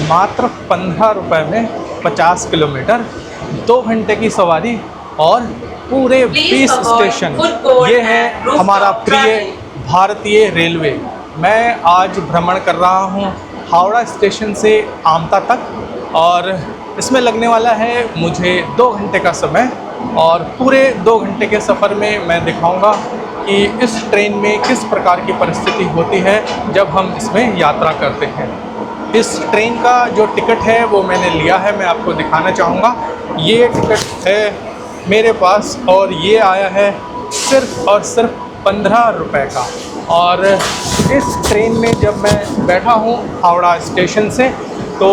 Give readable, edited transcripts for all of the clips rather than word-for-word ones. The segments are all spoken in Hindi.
मात्र 15 रुपये में 50 किलोमीटर, 2 घंटे की सवारी और पूरे 20 स्टेशन। ये है हमारा प्रिय भारतीय रेलवे। मैं आज भ्रमण कर रहा हूँ हावड़ा स्टेशन से आमता तक और इसमें लगने वाला है मुझे 2 घंटे का समय। और पूरे 2 घंटे के सफ़र में मैं दिखाऊंगा कि इस ट्रेन में किस प्रकार की परिस्थिति होती है जब हम इसमें यात्रा करते हैं। इस ट्रेन का जो टिकट है वो मैंने लिया है, मैं आपको दिखाना चाहूँगा। ये टिकट है मेरे पास और ये आया है सिर्फ़ और सिर्फ 15 रुपये का। और इस ट्रेन में जब मैं बैठा हूँ हावड़ा स्टेशन से, तो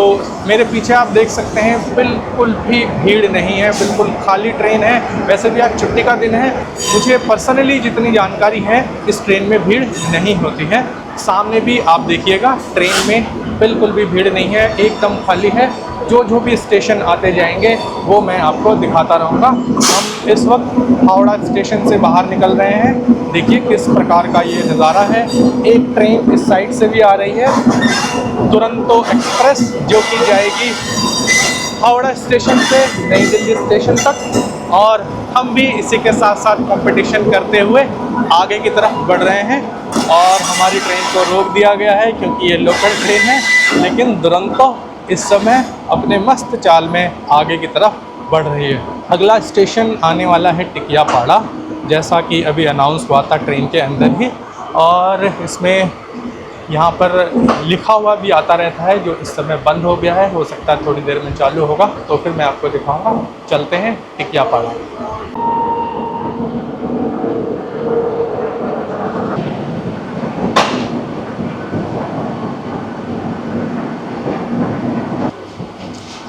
मेरे पीछे आप देख सकते हैं बिल्कुल भी भीड़ नहीं है, बिल्कुल खाली ट्रेन है। वैसे भी आज छुट्टी का दिन है। मुझे पर्सनली जितनी जानकारी है इस ट्रेन में भीड़ नहीं होती है। सामने भी आप देखिएगा ट्रेन में बिल्कुल भी भीड़ नहीं है, एकदम खाली है। जो भी स्टेशन आते जाएंगे वो मैं आपको दिखाता रहूँगा। हम इस वक्त हावड़ा स्टेशन से बाहर निकल रहे हैं। देखिए किस प्रकार का ये नज़ारा है। एक ट्रेन इस साइड से भी आ रही है, दुरंतो एक्सप्रेस, जो कि जाएगी हावड़ा स्टेशन से नई दिल्ली स्टेशन तक। और हम भी इसी के साथ साथ कंपटीशन करते हुए आगे की तरफ बढ़ रहे हैं। और हमारी ट्रेन को रोक दिया गया है क्योंकि ये लोकल ट्रेन है, लेकिन दुरंतो इस समय अपने मस्त चाल में आगे की तरफ बढ़ रही है। अगला स्टेशन आने वाला है टिकियापाड़ा, जैसा कि अभी अनाउंस हुआ था ट्रेन के अंदर ही। और इसमें यहाँ पर लिखा हुआ भी आता रहता है, जो इस समय बंद हो गया है, हो सकता है थोड़ी देर में चालू होगा, तो फिर मैं आपको दिखाऊंगा। चलते हैं टिकियापाड़ा।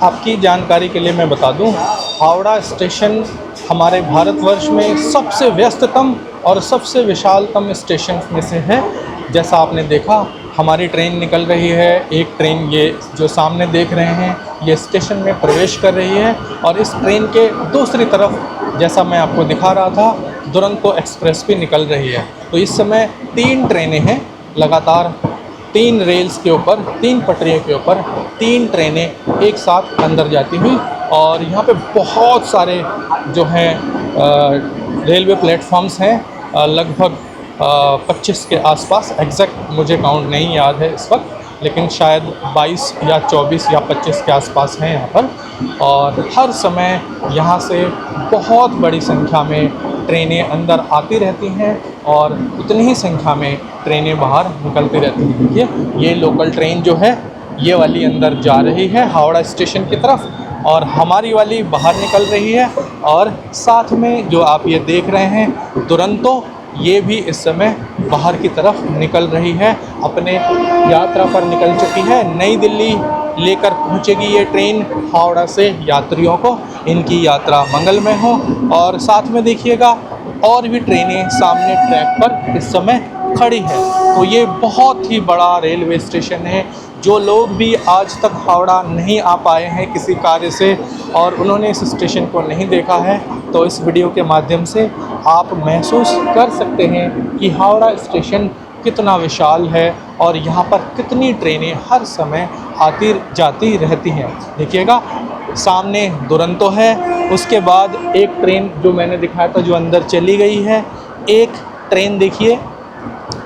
आपकी जानकारी के लिए मैं बता दूं, हावड़ा स्टेशन हमारे भारतवर्ष में सबसे व्यस्ततम और सबसे विशालतम स्टेशन में से है। जैसा आपने देखा हमारी ट्रेन निकल रही है। एक ट्रेन ये जो सामने देख रहे हैं ये स्टेशन में प्रवेश कर रही है। और इस ट्रेन के दूसरी तरफ जैसा मैं आपको दिखा रहा था, दुरंतो एक्सप्रेस भी निकल रही है। तो इस समय 3 ट्रेनें हैं लगातार, 3 रेल्स के ऊपर, 3 पटरियों के ऊपर 3 ट्रेनें एक साथ अंदर जाती हुई। और यहाँ पे बहुत सारे जो हैं रेलवे प्लेटफॉर्म्स हैं, लगभग 25 के आसपास। एग्जैक्ट मुझे काउंट नहीं याद है इस वक्त, लेकिन शायद 22 या 24 या 25 के आसपास हैं यहाँ पर। और हर समय यहाँ से बहुत बड़ी संख्या में ट्रेनें अंदर आती रहती हैं और उतनी ही संख्या में ट्रेनें बाहर निकलती रहती हैं। देखिए ये लोकल ट्रेन जो है ये वाली अंदर जा रही है हावड़ा स्टेशन की तरफ, और हमारी वाली बाहर निकल रही है। और साथ में जो आप ये देख रहे हैं दुरंतो, ये भी इस समय बाहर की तरफ निकल रही है, अपने यात्रा पर निकल चुकी है। नई दिल्ली लेकर पहुंचेगी ये ट्रेन हावड़ा से यात्रियों को। इनकी यात्रा मंगलमय हो। और साथ में देखिएगा और भी ट्रेनें सामने ट्रैक पर इस समय खड़ी है। तो ये बहुत ही बड़ा रेलवे स्टेशन है। जो लोग भी आज तक हावड़ा नहीं आ पाए हैं किसी कार्य से और उन्होंने इस स्टेशन को नहीं देखा है, तो इस वीडियो के माध्यम से आप महसूस कर सकते हैं कि हावड़ा स्टेशन कितना विशाल है और यहाँ पर कितनी ट्रेनें हर समय आती जाती रहती हैं। देखिएगा सामने दुरंतो है, उसके बाद एक ट्रेन जो मैंने दिखाया था जो अंदर चली गई है। एक ट्रेन देखिए,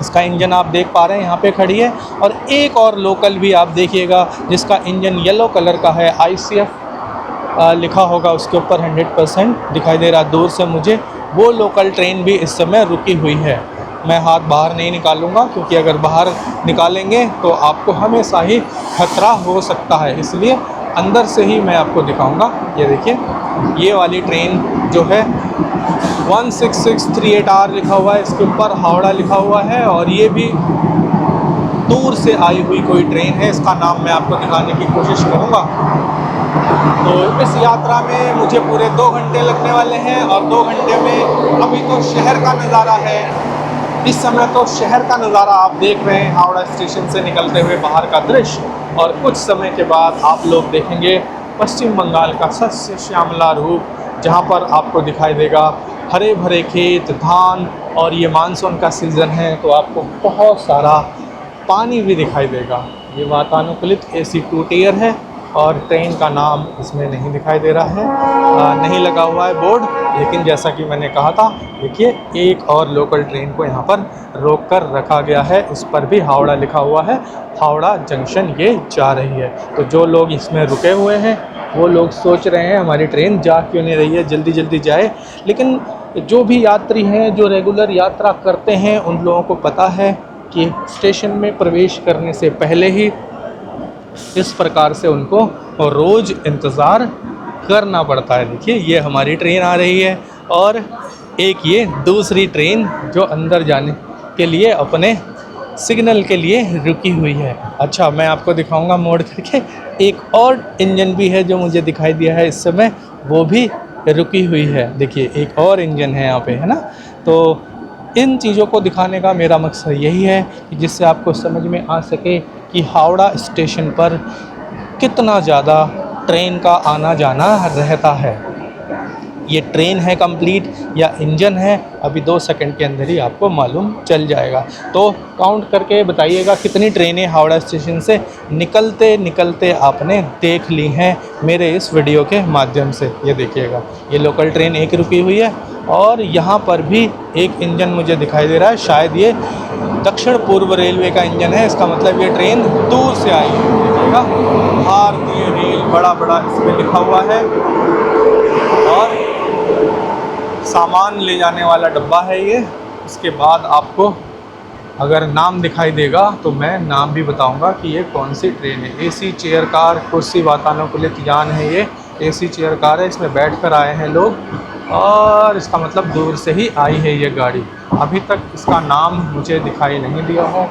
इसका इंजन आप देख पा रहे हैं यहाँ पे खड़ी है। और एक और लोकल भी आप देखिएगा जिसका इंजन येलो कलर का है, ICF लिखा होगा उसके ऊपर, 100% दिखाई दे रहा दूर से मुझे। वो लोकल ट्रेन भी इस समय रुकी हुई है। मैं हाथ बाहर नहीं निकालूंगा क्योंकि अगर बाहर निकालेंगे तो आपको हमेशा ही खतरा हो सकता है, इसलिए अंदर से ही मैं आपको दिखाऊंगा। ये देखिए ये वाली ट्रेन जो है 16638R लिखा हुआ है, इसके ऊपर हावड़ा लिखा हुआ है। और ये भी दूर से आई हुई कोई ट्रेन है, इसका नाम मैं आपको दिखाने की कोशिश करूँगा। तो इस यात्रा में मुझे पूरे 2 घंटे लगने वाले हैं। और 2 घंटे में अभी तो शहर का नज़ारा है, इस समय तो शहर का नज़ारा आप देख रहे हैं, हावड़ा स्टेशन से निकलते हुए बाहर का दृश्य। और कुछ समय के बाद आप लोग देखेंगे पश्चिम बंगाल का सस्य श्यामला रूप, जहाँ पर आपको दिखाई देगा हरे भरे खेत, धान। और ये मानसून का सीज़न है तो आपको बहुत सारा पानी भी दिखाई देगा। ये वातानुकूलित AC 2 टियर है और ट्रेन का नाम इसमें नहीं दिखाई दे रहा है, नहीं लगा हुआ है बोर्ड। लेकिन जैसा कि मैंने कहा था, देखिए एक और लोकल ट्रेन को यहाँ पर रोक कर रखा गया है, इस पर भी हावड़ा लिखा हुआ है, हावड़ा जंक्शन ये जा रही है। तो जो लोग इसमें रुके हुए हैं वो लोग सोच रहे हैं हमारी ट्रेन जा क्यों नहीं रही है, जल्दी जल्दी जाए। लेकिन जो भी यात्री हैं, जो रेगुलर यात्रा करते हैं, उन लोगों को पता है कि स्टेशन में प्रवेश करने से पहले ही इस प्रकार से उनको रोज़ इंतज़ार करना पड़ता है। देखिए ये हमारी ट्रेन आ रही है और एक ये दूसरी ट्रेन जो अंदर जाने के लिए अपने सिग्नल के लिए रुकी हुई है। अच्छा, मैं आपको दिखाऊंगा मोड़ करके, एक और इंजन भी है जो मुझे दिखाई दिया है इस समय, वो भी रुकी हुई है। देखिए एक और इंजन है यहाँ पे, है ना। तो इन चीज़ों को दिखाने का मेरा मकसद यही है कि जिससे आपको समझ में आ सके कि हावड़ा स्टेशन पर कितना ज़्यादा ट्रेन का आना जाना रहता है। ये ट्रेन है कंप्लीट या इंजन है, अभी 2 सेकंड के अंदर ही आपको मालूम चल जाएगा। तो काउंट करके बताइएगा कितनी ट्रेनें हावड़ा स्टेशन से निकलते निकलते आपने देख ली हैं मेरे इस वीडियो के माध्यम से। ये देखिएगा, ये लोकल ट्रेन एक रुकी हुई है और यहाँ पर भी एक इंजन मुझे दिखाई दे रहा है, शायद ये दक्षिण पूर्व रेलवे का इंजन है। इसका मतलब ये ट्रेन दूर से आई है। देखिएगा, भारतीय रेल बड़ा बड़ा इसमें लिखा हुआ है और सामान ले जाने वाला डब्बा है ये। इसके बाद आपको अगर नाम दिखाई देगा तो मैं नाम भी बताऊंगा कि ये कौन सी ट्रेन है। AC चेयर कार, कुर्सी वातानुकूलित यान है ये, AC चेयर कार है, इसमें बैठकर आए हैं लोग और इसका मतलब दूर से ही आई है ये गाड़ी। अभी तक इसका नाम मुझे दिखाई नहीं दिया है,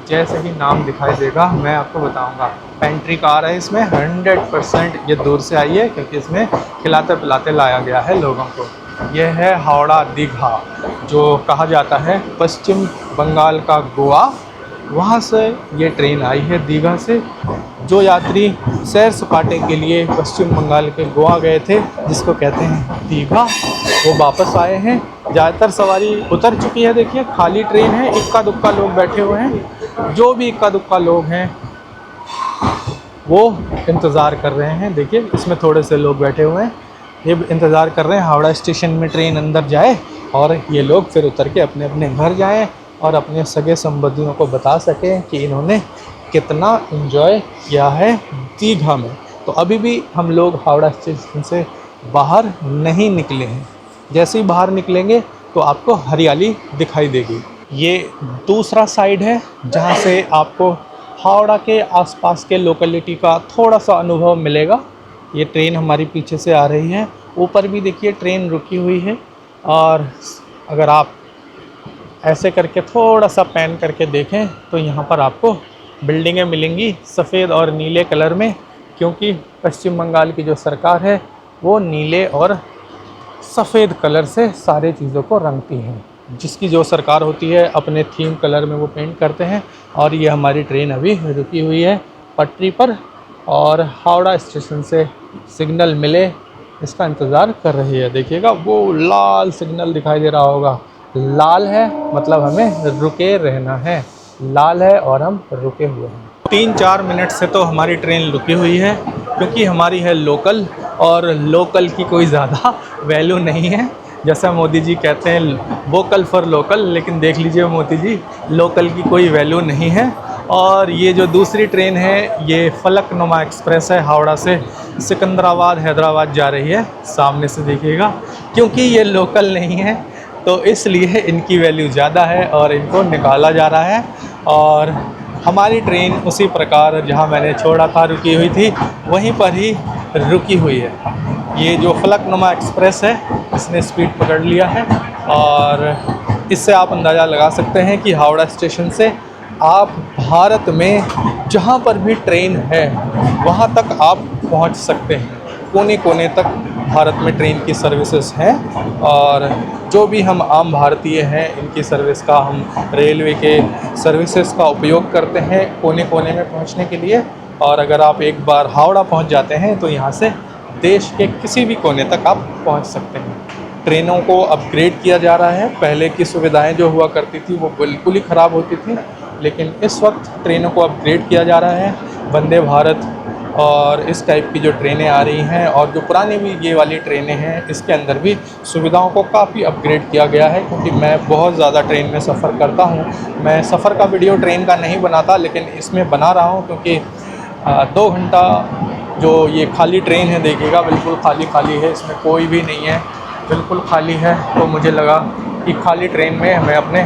जैसे ही नाम दिखाई देगा मैं आपको बताऊंगा। पेंट्री कार है, इसमें 100% ये दूर से आई है क्योंकि इसमें खिलाते पिलाते लाया गया है लोगों को। यह है हावड़ा दीघा, जो कहा जाता है पश्चिम बंगाल का गोवा, वहाँ से ये ट्रेन आई है दीघा से। जो यात्री सैर सपाटे के लिए पश्चिम बंगाल के गोवा गए थे, जिसको कहते हैं दीघा, वो वापस आए हैं। ज़्यादातर सवारी उतर चुकी है। देखिए खाली ट्रेन है, इक्का दुक्का लोग बैठे हुए हैं। जो भी इक्का दुक्का लोग हैं वो इंतज़ार कर रहे हैं। देखिए इसमें थोड़े से लोग बैठे हुए हैं, ये इंतज़ार कर रहे हैं हावड़ा स्टेशन में ट्रेन अंदर जाए और ये लोग फिर उतर के अपने अपने घर जाएं और अपने सगे संबंधियों को बता सकें कि इन्होंने कितना एंजॉय किया है दीघा में। तो अभी भी हम लोग हावड़ा स्टेशन से बाहर नहीं निकले हैं। जैसे ही बाहर निकलेंगे तो आपको हरियाली दिखाई देगी। ये दूसरा साइड है जहाँ से आपको हावड़ा के आसपास के लोकेलिटी का थोड़ा सा अनुभव मिलेगा। ये ट्रेन हमारी पीछे से आ रही है, ऊपर भी देखिए ट्रेन रुकी हुई है और अगर आप ऐसे करके थोड़ा सा पैन करके देखें तो यहाँ पर आपको बिल्डिंगें मिलेंगी सफ़ेद और नीले कलर में, क्योंकि पश्चिम बंगाल की जो सरकार है वो नीले और सफ़ेद कलर से सारे चीज़ों को रंगती है। जिसकी जो सरकार होती है अपने थीम कलर में वो पेंट करते हैं। और ये हमारी ट्रेन अभी रुकी हुई है पटरी पर और हावड़ा स्टेशन से सिग्नल मिले इसका इंतज़ार कर रही है। देखिएगा वो लाल सिग्नल दिखाई दे रहा होगा, लाल है मतलब हमें रुके रहना है, लाल है और हम रुके हुए हैं। 3-4 मिनट से तो हमारी ट्रेन रुकी हुई है क्योंकि हमारी है लोकल और लोकल की कोई ज़्यादा वैल्यू नहीं है। जैसा मोदी जी कहते हैं वोकल फॉर लोकल, लेकिन देख लीजिए मोदी जी, लोकल की कोई वैल्यू नहीं है। और ये जो दूसरी ट्रेन है ये फलकनुमा एक्सप्रेस है, हावड़ा से सिकंदराबाद हैदराबाद जा रही है। सामने से देखिएगा, क्योंकि ये लोकल नहीं है तो इसलिए इनकी वैल्यू ज़्यादा है और इनको निकाला जा रहा है। और हमारी ट्रेन उसी प्रकार जहां मैंने छोड़ा था रुकी हुई थी, वहीं पर ही रुकी हुई है। ये जो फलकनुमा एक्सप्रेस है इसने स्पीड पकड़ लिया है और इससे आप अंदाज़ा लगा सकते हैं कि हावड़ा स्टेशन से आप भारत में जहां पर भी ट्रेन है वहां तक आप पहुंच सकते हैं। कोने कोने तक भारत में ट्रेन की सर्विसेज हैं और जो भी हम आम भारतीय हैं इनकी सर्विस का, हम रेलवे के सर्विसेज का उपयोग करते हैं कोने कोने में पहुंचने के लिए। और अगर आप एक बार हावड़ा पहुंच जाते हैं तो यहाँ से देश के किसी भी कोने तक आप पहुंच सकते हैं। ट्रेनों को अपग्रेड किया जा रहा है। पहले की सुविधाएं जो हुआ करती थी वो बिल्कुल ही ख़राब होती थी लेकिन इस वक्त ट्रेनों को अपग्रेड किया जा रहा है। वंदे भारत और इस टाइप की जो ट्रेनें आ रही हैं और जो पुरानी भी ये वाली ट्रेनें हैं, इसके अंदर भी सुविधाओं को काफ़ी अपग्रेड किया गया है। क्योंकि मैं बहुत ज़्यादा ट्रेन में सफ़र करता हूँ। मैं सफ़र का वीडियो ट्रेन का नहीं बनाता, लेकिन इसमें बना रहा हूँ क्योंकि 2 घंटा जो ये खाली ट्रेन है, देखिएगा बिल्कुल खाली खाली है, इसमें कोई भी नहीं है, बिल्कुल खाली है। तो मुझे लगा कि खाली ट्रेन में मैं अपने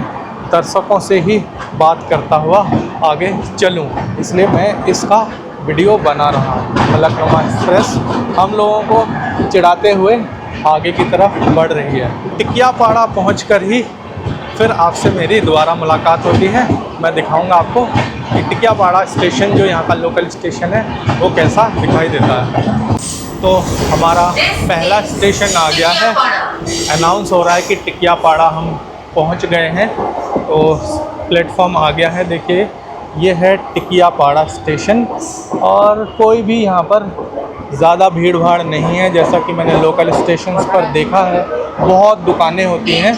दर्शकों से ही बात करता हुआ आगे चलूं, इसलिए मैं इसका वीडियो बना रहा हूं। फलकनुमा एक्सप्रेस हम लोगों को चिढ़ाते हुए आगे की तरफ बढ़ रही है। टिकियापाड़ा पहुंचकर ही फिर आपसे मेरी दोबारा मुलाकात होती है। मैं दिखाऊंगा आपको कि टिकियापाड़ा स्टेशन जो यहाँ का लोकल स्टेशन है वो कैसा दिखाई देता है। तो हमारा पहला स्टेशन आ गया है, अनाउंस हो रहा है कि टिकियापाड़ा हम पहुँच गए हैं। तो प्लेटफॉर्म आ गया है, देखिए ये है टिकियापाड़ा स्टेशन। और कोई भी यहाँ पर ज़्यादा भीड़ भाड़ नहीं है, जैसा कि मैंने लोकल स्टेशंस पर देखा है। बहुत दुकानें होती हैं,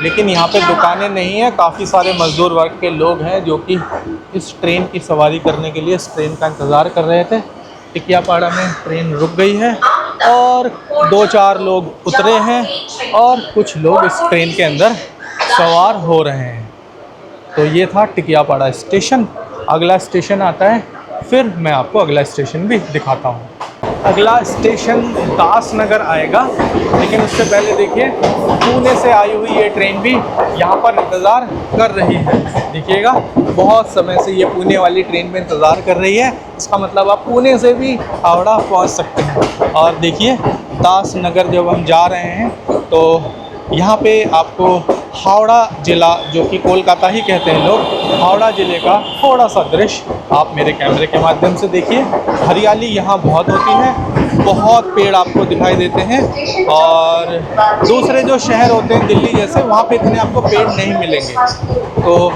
लेकिन यहाँ पे दुकानें नहीं हैं। काफ़ी सारे मज़दूर वर्ग के लोग हैं जो कि इस ट्रेन की सवारी करने के लिए इस ट्रेन का इंतज़ार कर रहे थे। टिकियापाड़ा में ट्रेन रुक गई है और 2-4 लोग उतरे हैं और कुछ लोग इस ट्रेन के अंदर सवार हो रहे हैं। तो ये था टिकियापाड़ा स्टेशन। अगला स्टेशन आता है, फिर मैं आपको अगला स्टेशन भी दिखाता हूँ। अगला स्टेशन दासनगर आएगा, लेकिन उससे पहले देखिए पुणे से आई हुई ये ट्रेन भी यहाँ पर इंतज़ार कर रही है। देखिएगा बहुत समय से ये पुणे वाली ट्रेन में इंतज़ार कर रही है। इसका मतलब आप पुणे से भी हावड़ा पहुँच सकते हैं। और देखिए दासनगर जब हम जा रहे हैं तो यहाँ पे आपको हावड़ा ज़िला, जो कि कोलकाता ही कहते हैं लोग, हावड़ा ज़िले का थोड़ा सा दृश्य आप मेरे कैमरे के माध्यम से देखिए। हरियाली यहाँ बहुत होती है, बहुत पेड़ आपको दिखाई देते हैं। और दूसरे जो शहर होते हैं दिल्ली जैसे, वहाँ पे इतने आपको पेड़ नहीं मिलेंगे। तो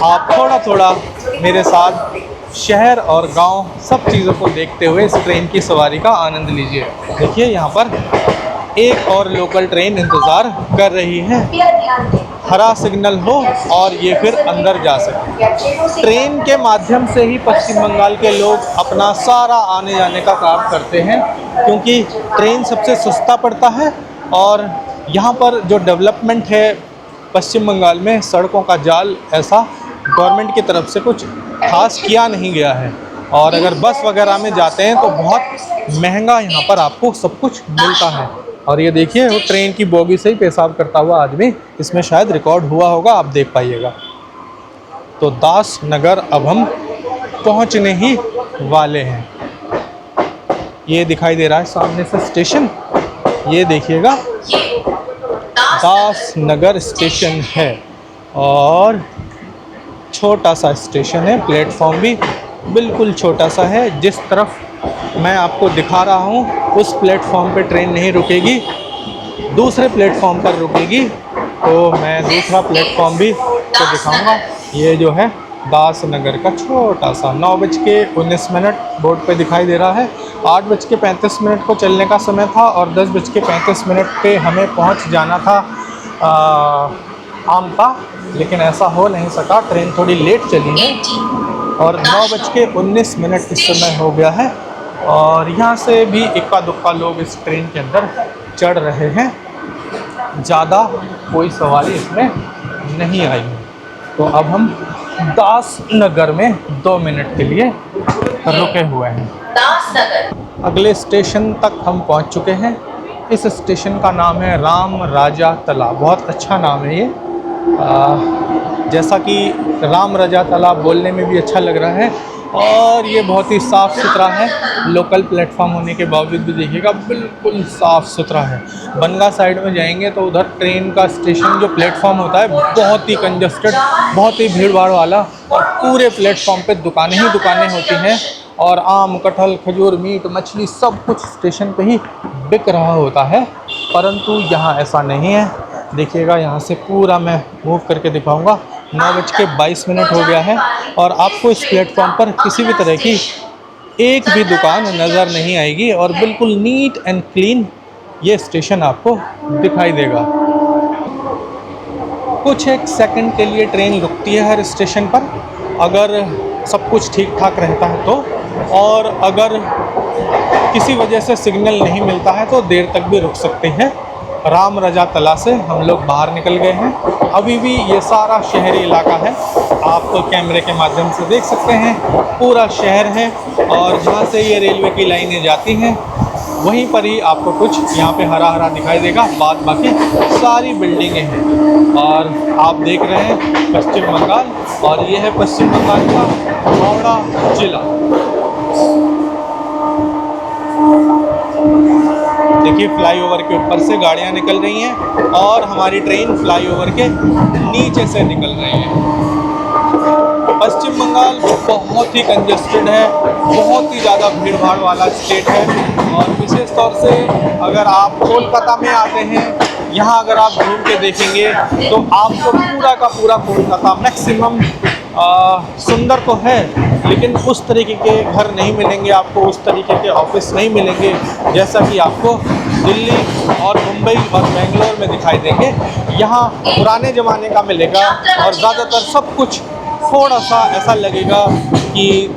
आप थोड़ा थोड़ा मेरे साथ शहर और गांव सब चीज़ों को देखते हुए इस ट्रेन की सवारी का आनंद लीजिए। देखिए यहाँ पर एक और लोकल ट्रेन इंतज़ार कर रही है, हरा सिग्नल हो और ये फिर अंदर जा सके। ट्रेन के माध्यम से ही पश्चिम बंगाल के लोग अपना सारा आने जाने का काम करते हैं, क्योंकि ट्रेन सबसे सस्ता पड़ता है। और यहाँ पर जो डेवलपमेंट है पश्चिम बंगाल में, सड़कों का जाल ऐसा गवर्नमेंट की तरफ से कुछ खास किया नहीं गया है। और अगर बस वगैरह में जाते हैं तो बहुत महंगा यहाँ पर आपको सब कुछ मिलता है। और ये देखिए वो ट्रेन की बोगी से ही पेशाब करता हुआ आदमी, इसमें शायद रिकॉर्ड हुआ होगा, आप देख पाइएगा। तो दासनगर अब हम पहुंचने ही वाले हैं। ये दिखाई दे रहा है सामने से स्टेशन, ये देखिएगा दासनगर स्टेशन है। और छोटा सा स्टेशन है, प्लेटफॉर्म भी बिल्कुल छोटा सा है। जिस तरफ मैं आपको दिखा रहा हूँ उस प्लेटफॉर्म पे ट्रेन नहीं रुकेगी, दूसरे प्लेटफॉर्म पर रुकेगी। तो मैं दूसरा प्लेटफॉर्म भी आपको दिखाऊंगा। ये जो है दासनगर का छोटा सा 9:19 बोर्ड पे दिखाई दे रहा है। 8:35 को चलने का समय था और 10:35 पे हमें पहुंच जाना था आमता, लेकिन ऐसा हो नहीं सका। ट्रेन थोड़ी लेट चली है और 9:19 इस समय हो गया है। और यहाँ से भी इक्का दुक्का लोग इस ट्रेन के अंदर चढ़ रहे हैं, ज़्यादा कोई सवारी इसमें नहीं आई है। तो अब हम दासनगर में 2 मिनट के लिए रुके हुए हैं। दासनगर अगले स्टेशन तक हम पहुँच चुके हैं। इस स्टेशन का नाम है राम राजा तालाब। बहुत अच्छा नाम है ये, जैसा कि राम राजा तालाब बोलने में भी अच्छा लग रहा है। और ये बहुत ही साफ़ सुथरा है, लोकल प्लेटफॉर्म होने के बावजूद भी देखिएगा बिल्कुल साफ़ सुथरा है। बनगा साइड में जाएंगे तो उधर ट्रेन का स्टेशन जो प्लेटफॉर्म होता है बहुत ही कंजस्टेड, बहुत ही भीड़ भाड़ वाला, और पूरे प्लेटफॉर्म पे दुकानें ही दुकानें होती हैं। और आम, कटहल, खजूर, मीट, मछली सब कुछ स्टेशन पे ही बिक रहा होता है। परंतु यहाँ ऐसा नहीं है। देखिएगा यहाँ से पूरा मैं मूव करके दिखाऊंगा। 9:22 हो गया है और आपको इस प्लेटफॉर्म पर किसी भी तरह की एक भी दुकान नज़र नहीं आएगी और बिल्कुल नीट एंड क्लीन ये स्टेशन आपको दिखाई देगा। कुछ एक सेकंड के लिए ट्रेन रुकती है हर स्टेशन पर, अगर सब कुछ ठीक ठाक रहता है तो, और अगर किसी वजह से सिग्नल नहीं मिलता है तो देर तक भी रुक सकते हैं। राम रजा तला से हम लोग बाहर निकल गए हैं। अभी भी ये सारा शहरी इलाका है, आप तो कैमरे के माध्यम से देख सकते हैं, पूरा शहर है। और जहाँ से ये रेलवे की लाइनें जाती हैं वहीं पर ही आपको कुछ यहाँ पे हरा हरा दिखाई देगा, बाद बाकी सारी बिल्डिंगें हैं। और आप देख रहे हैं पश्चिम बंगाल, और ये है पश्चिम बंगाल का हावड़ा जिला। देखिए फ्लाईओवर के ऊपर से गाड़ियाँ निकल रही हैं और हमारी ट्रेन फ्लाईओवर के नीचे से निकल रही है। पश्चिम बंगाल बहुत ही कंजेस्टेड है, बहुत ही ज़्यादा भीड़ भाड़ वाला स्टेट है। और विशेष तौर से अगर आप कोलकाता में आते हैं, यहाँ अगर आप घूम के देखेंगे तो आपको पूरा का पूरा कोलकाता मैक्सिमम सुंदर तो है, लेकिन उस तरीके के घर नहीं मिलेंगे आपको, उस तरीके के ऑफिस नहीं मिलेंगे जैसा कि आपको दिल्ली और मुंबई और बेंगलोर में दिखाई देंगे। यहाँ पुराने ज़माने का मिलेगा और ज़्यादातर सब कुछ थोड़ा सा ऐसा लगेगा कि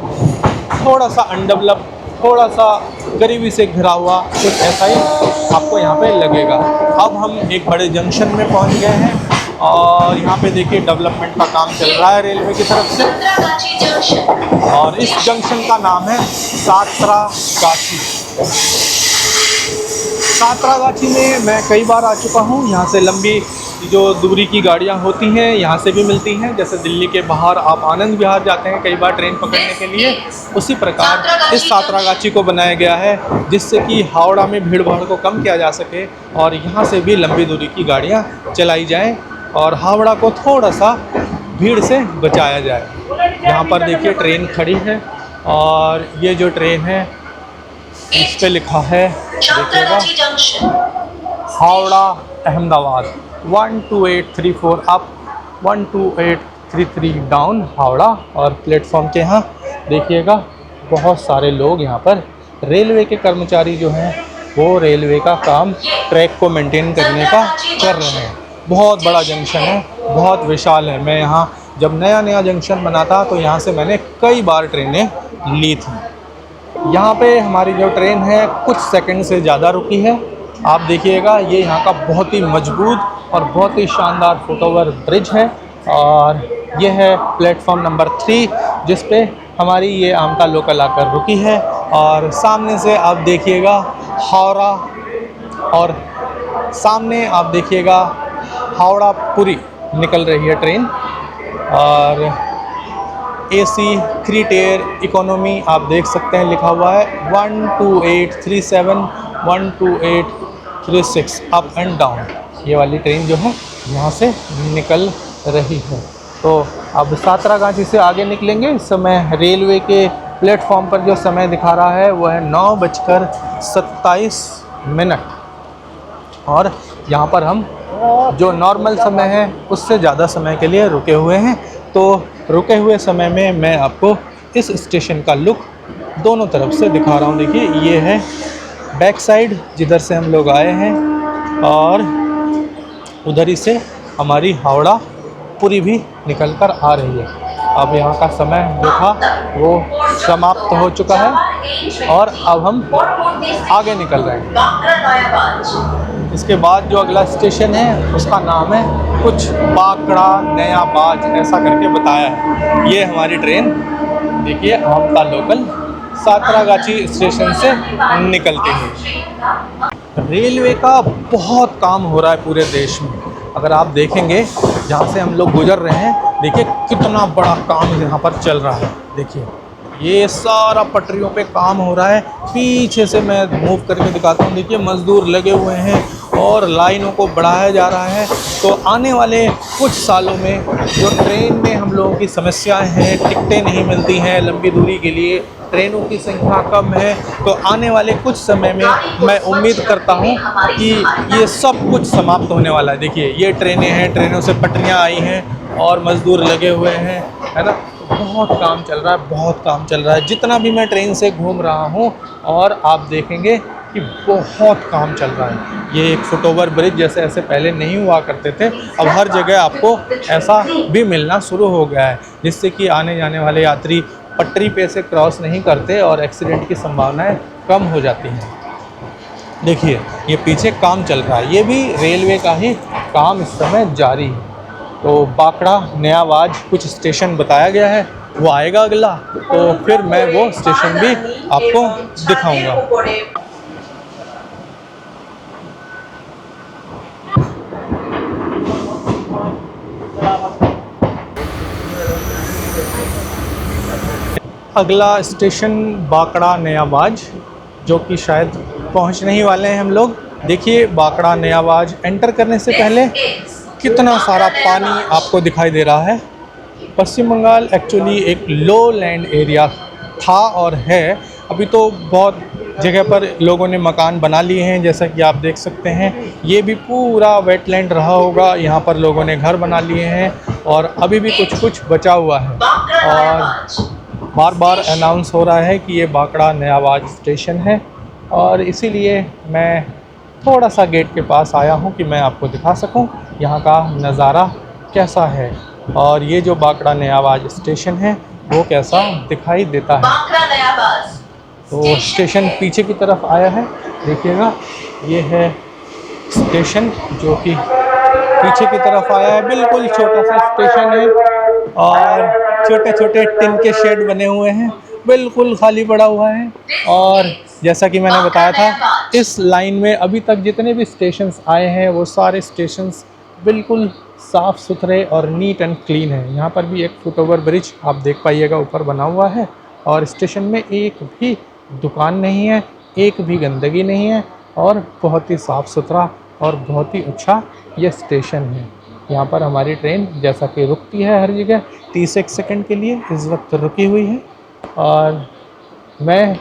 थोड़ा सा अनडेवलप, थोड़ा सा गरीबी से घिरा हुआ, कुछ ऐसा ही आपको यहाँ पे लगेगा। अब हम एक बड़े जंक्शन में पहुँच गए हैं और यहाँ पे देखिए डेवलपमेंट का काम चल रहा है रेलवे की तरफ से। और इस जंक्शन का नाम है सातरागाछी। सातरागाछी में मैं कई बार आ चुका हूँ। यहाँ से लंबी जो दूरी की गाड़ियाँ होती हैं यहाँ से भी मिलती हैं। जैसे दिल्ली के बाहर आप आनंद विहार जाते हैं कई बार ट्रेन पकड़ने के लिए, उसी प्रकार इस सातरागाछी को बनाया गया है जिससे कि हावड़ा में भीड़ भाड़ को कम किया जा सके और यहाँ से भी लंबी दूरी की गाड़ियाँ चलाई जाएँ और हावड़ा को थोड़ा सा भीड़ से बचाया जाए। यहाँ पर देखिए ट्रेन खड़ी है और ये जो ट्रेन है इस पे लिखा है, देखिएगा, हावड़ा अहमदाबाद 12834 अप 12833 डाउन हावड़ा। और प्लेटफॉर्म के यहाँ देखिएगा बहुत सारे लोग यहाँ पर रेलवे के कर्मचारी जो हैं वो रेलवे का काम ट्रैक को मेंटेन करने का कर रहे हैं। बहुत बड़ा जंक्शन है, बहुत विशाल है। मैं यहाँ जब नया नया जंक्शन बना था तो यहाँ से मैंने कई बार ट्रेनें ली थी। यहाँ पे हमारी जो ट्रेन है कुछ सेकंड से ज़्यादा रुकी है। आप देखिएगा ये यहाँ का बहुत ही मजबूत और बहुत ही शानदार फुटओवर ब्रिज है और ये है प्लेटफॉर्म नंबर 3 जिस पे हमारी ये आमटा लोकल आकर रुकी है। और सामने से आप देखिएगा हावड़ा, और सामने आप देखिएगा हावड़ा पुरी निकल रही है ट्रेन। और AC 3 टियर इकोनॉमी आप देख सकते हैं, लिखा हुआ है 12837 12836 अप एंड डाउन। ये वाली ट्रेन जो है यहाँ से निकल रही है। तो अब सातरागाछी से आगे निकलेंगे। इस समय रेलवे के प्लेटफॉर्म पर जो समय दिखा रहा है वो है 9:27 और यहाँ पर हम जो नॉर्मल समय है उससे ज़्यादा समय के लिए रुके हुए हैं। तो रुके हुए समय में मैं आपको इस स्टेशन का लुक दोनों तरफ से दिखा रहा हूँ। देखिए ये है बैक साइड जिधर से हम लोग आए हैं और उधर ही से हमारी हावड़ा पुरी भी निकल कर आ रही है। अब यहाँ का समय जो था वो समाप्त हो चुका है और अब हम आगे निकल रहे हैं। इसके बाद जो अगला स्टेशन है उसका नाम है कुछ बाकड़ा नया बाज ऐसा करके बताया है। ये हमारी ट्रेन देखिए आमटा लोकल सातरागाछी स्टेशन से निकलती है। रेलवे का बहुत काम हो रहा है पूरे देश में। अगर आप देखेंगे जहाँ से हम लोग गुजर रहे हैं, देखिए कितना बड़ा काम यहाँ पर चल रहा है। देखिए ये सारा पटरियों पे काम हो रहा है। पीछे से मैं मूव करके दिखाता हूँ, देखिए मज़दूर लगे हुए हैं और लाइनों को बढ़ाया जा रहा है। तो आने वाले कुछ सालों में जो ट्रेन में हम लोगों की समस्याएं हैं, टिकटें नहीं मिलती हैं लंबी दूरी के लिए, ट्रेनों की संख्या कम है, तो आने वाले कुछ समय में मैं उम्मीद करता हूं कि ये सब कुछ समाप्त होने वाला है। देखिए ये ट्रेनें हैं, ट्रेनों से पटरियां आई हैं और मज़दूर लगे हुए हैं, है ना। बहुत काम चल रहा है, बहुत काम चल रहा है। जितना भी मैं ट्रेन से घूम रहा हूं और आप देखेंगे कि बहुत काम चल रहा है। ये एक फुटओवर ब्रिज जैसे ऐसे पहले नहीं हुआ करते थे, अब हर जगह आपको ऐसा भी मिलना शुरू हो गया है, जिससे कि आने जाने वाले यात्री पटरी पे से क्रॉस नहीं करते और एक्सीडेंट की संभावनाएं कम हो जाती हैं। देखिए ये पीछे काम चल रहा है, ये भी रेलवे का ही काम इस समय जारी है। तो बाकड़ा नयावाज कुछ स्टेशन बताया गया है, वो आएगा अगला, तो फिर मैं वो स्टेशन भी आपको दिखाऊंगा। अगला स्टेशन बाकड़ा नयावाज, जो कि शायद पहुंचने ही वाले हैं हम लोग। देखिए बाकड़ा नयावाज एंटर करने से पहले कितना सारा पानी आपको दिखाई दे रहा है। पश्चिम बंगाल एक्चुअली एक लो लैंड एरिया था और है, अभी तो बहुत जगह पर लोगों ने मकान बना लिए हैं, जैसा कि आप देख सकते हैं। ये भी पूरा वेटलैंड रहा होगा, यहाँ पर लोगों ने घर बना लिए हैं और अभी भी कुछ कुछ बचा हुआ है। और बार बार अनाउंस हो रहा है कि ये बाकड़ा नयावाज स्टेशन है, और इसीलिए मैं थोड़ा सा गेट के पास आया हूँ कि मैं आपको दिखा सकूँ यहाँ का नज़ारा कैसा है और ये जो बाकड़ा नयावाज स्टेशन है वो कैसा दिखाई देता है। तो स्टेशन पीछे की तरफ आया है, देखिएगा ये है स्टेशन जो कि पीछे की तरफ आया है। बिल्कुल छोटा सा स्टेशन है और छोटे छोटे टिन के शेड बने हुए हैं, बिल्कुल खाली पड़ा हुआ है। और जैसा कि मैंने बताया था, इस लाइन में अभी तक जितने भी स्टेशंस आए हैं वो सारे स्टेशंस बिल्कुल साफ़ सुथरे और नीट एंड क्लीन है। यहाँ पर भी एक फुटओवर ब्रिज आप देख पाइएगा ऊपर बना हुआ है, और स्टेशन में एक भी दुकान नहीं है, एक भी गंदगी नहीं है, और बहुत ही साफ़ सुथरा और बहुत ही अच्छा ये स्टेशन है। यहाँ पर हमारी ट्रेन जैसा कि रुकती है हर जगह 30 सेकंड के लिए, इस वक्त रुकी हुई है। और मैं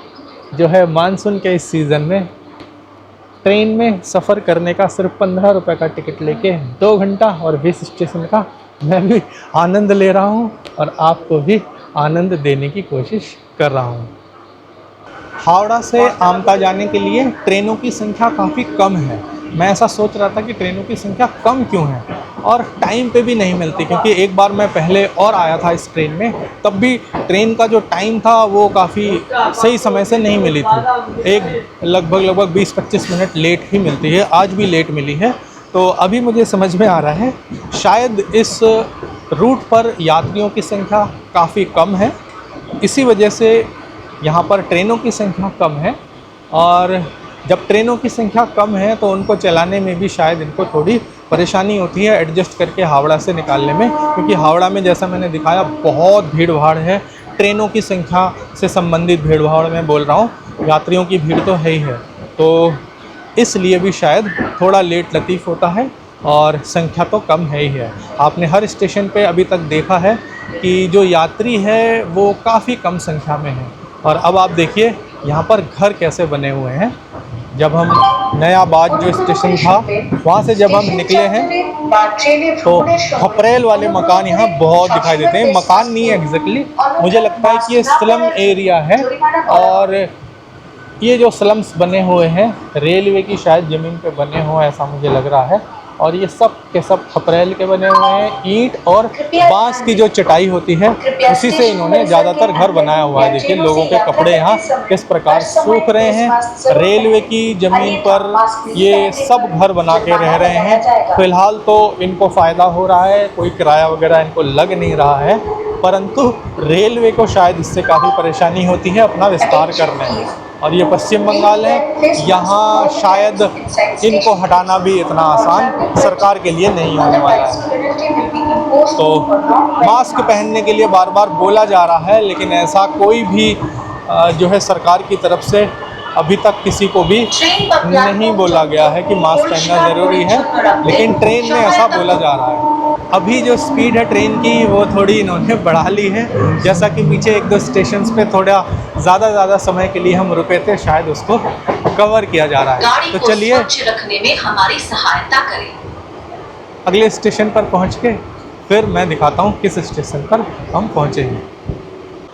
जो है मानसून के इस सीज़न में ट्रेन में सफ़र करने का सिर्फ 15 रुपये का टिकट लेके 2 घंटा और 20 स्टेशन का मैं भी आनंद ले रहा हूँ और आपको भी आनंद देने की कोशिश कर रहा हूँ। हावड़ा से आमता जाने के लिए ट्रेनों की संख्या काफ़ी कम है। मैं ऐसा सोच रहा था कि ट्रेनों की संख्या कम क्यों है और टाइम पे भी नहीं मिलती, क्योंकि एक बार मैं पहले और आया था इस ट्रेन में, तब भी ट्रेन का जो टाइम था वो काफ़ी सही समय से नहीं मिली थी। एक लगभग 20-25 मिनट लेट ही मिलती है, आज भी लेट मिली है। तो अभी मुझे समझ में आ रहा है शायद इस रूट पर यात्रियों की संख्या काफ़ी कम है, इसी वजह से यहाँ पर ट्रेनों की संख्या कम है। और जब ट्रेनों की संख्या कम है तो उनको चलाने में भी शायद इनको थोड़ी परेशानी होती है एडजस्ट करके हावड़ा से निकालने में, क्योंकि हावड़ा में जैसा मैंने दिखाया बहुत भीड़ भाड़ है। ट्रेनों की संख्या से संबंधित भीड़ भाड़ मैं बोल रहा हूँ, यात्रियों की भीड़ तो है ही है, तो इसलिए भी शायद थोड़ा लेट लतीफ़ होता है और संख्या तो कम है ही है। आपने हर स्टेशन पे अभी तक देखा है कि जो यात्री है वो काफ़ी कम संख्या में है। और अब आप देखिए यहाँ पर घर कैसे बने हुए हैं। जब हम नयाबाज जो स्टेशन था वहाँ से जब हम निकले हैं तो खपरेल वाले मकान यहाँ बहुत दिखाई देते हैं। मकान नहीं है एग्जैक्टली, मुझे लगता है कि ये स्लम एरिया है, और ये जो स्लम्स बने हुए हैं रेलवे की शायद ज़मीन पे बने हुए ऐसा मुझे लग रहा है। और ये सब के सब खपरेल के बने हुए हैं, ईंट और बांस की जो चटाई होती है उसी से इन्होंने ज़्यादातर घर बनाया हुआ है। देखिए लोगों के कपड़े यहाँ किस प्रकार सूख रहे हैं। रेलवे की ज़मीन पर ये सब घर बना के रह रहे हैं। फ़िलहाल तो इनको फ़ायदा हो रहा है, कोई किराया वगैरह इनको लग नहीं रहा है, परंतु रेलवे को शायद इससे काफ़ी परेशानी होती है अपना विस्तार करने में। और ये पश्चिम बंगाल है, यहाँ शायद इनको हटाना भी इतना आसान सरकार के लिए नहीं होने वाला है। तो मास्क पहनने के लिए बार बार बोला जा रहा है, लेकिन ऐसा कोई भी जो है सरकार की तरफ से अभी तक किसी को भी नहीं बोला गया है कि मास्क पहनना ज़रूरी है, लेकिन ट्रेन में ऐसा बोला जा रहा है। अभी जो स्पीड है ट्रेन की वो थोड़ी इन्होंने बढ़ा ली है, जैसा कि पीछे 1-2 स्टेशंस पे थोड़ा ज़्यादा समय के लिए हम रुके थे, शायद उसको कवर किया जा रहा है। तो चलिए रखने में हमारी सहायता करें। अगले स्टेशन पर पहुँच के फिर मैं दिखाता हूँ किस स्टेशन पर हम पहुँचे हैं।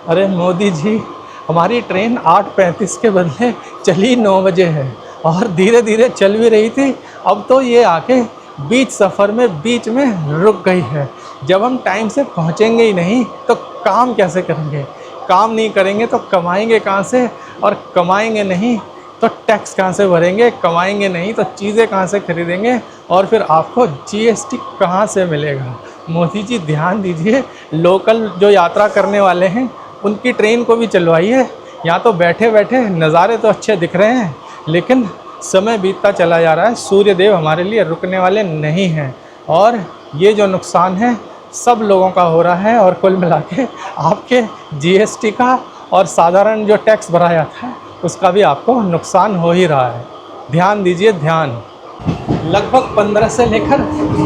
अरे मोदी जी, हमारी ट्रेन 8:35 के बदले चली 9 बजे है। और धीरे धीरे चल भी रही थी। अब तो ये आके बीच सफ़र में बीच में रुक गई है। जब हम टाइम से पहुँचेंगे ही नहीं तो काम कैसे करेंगे? काम नहीं करेंगे तो कमाएंगे कहाँ से? और कमाएंगे नहीं तो टैक्स कहाँ से भरेंगे? कमाएंगे नहीं तो चीज़ें कहाँ से खरीदेंगे? और फिर आपको जीएसटी कहाँ से मिलेगा? मोदी जी ध्यान दीजिए, लोकल जो यात्रा करने वाले हैं उनकी ट्रेन को भी चलवाइए। यहाँ तो बैठे बैठे नज़ारे तो अच्छे दिख रहे हैं, लेकिन समय बीतता चला जा रहा है। सूर्य देव हमारे लिए रुकने वाले नहीं हैं और ये जो नुकसान है सब लोगों का हो रहा है। और कुल मिला के आपके जीएसटी का और साधारण जो टैक्स भरा जाता है उसका भी आपको नुकसान हो ही रहा है। ध्यान दीजिए, ध्यान। लगभग 15 से लेकर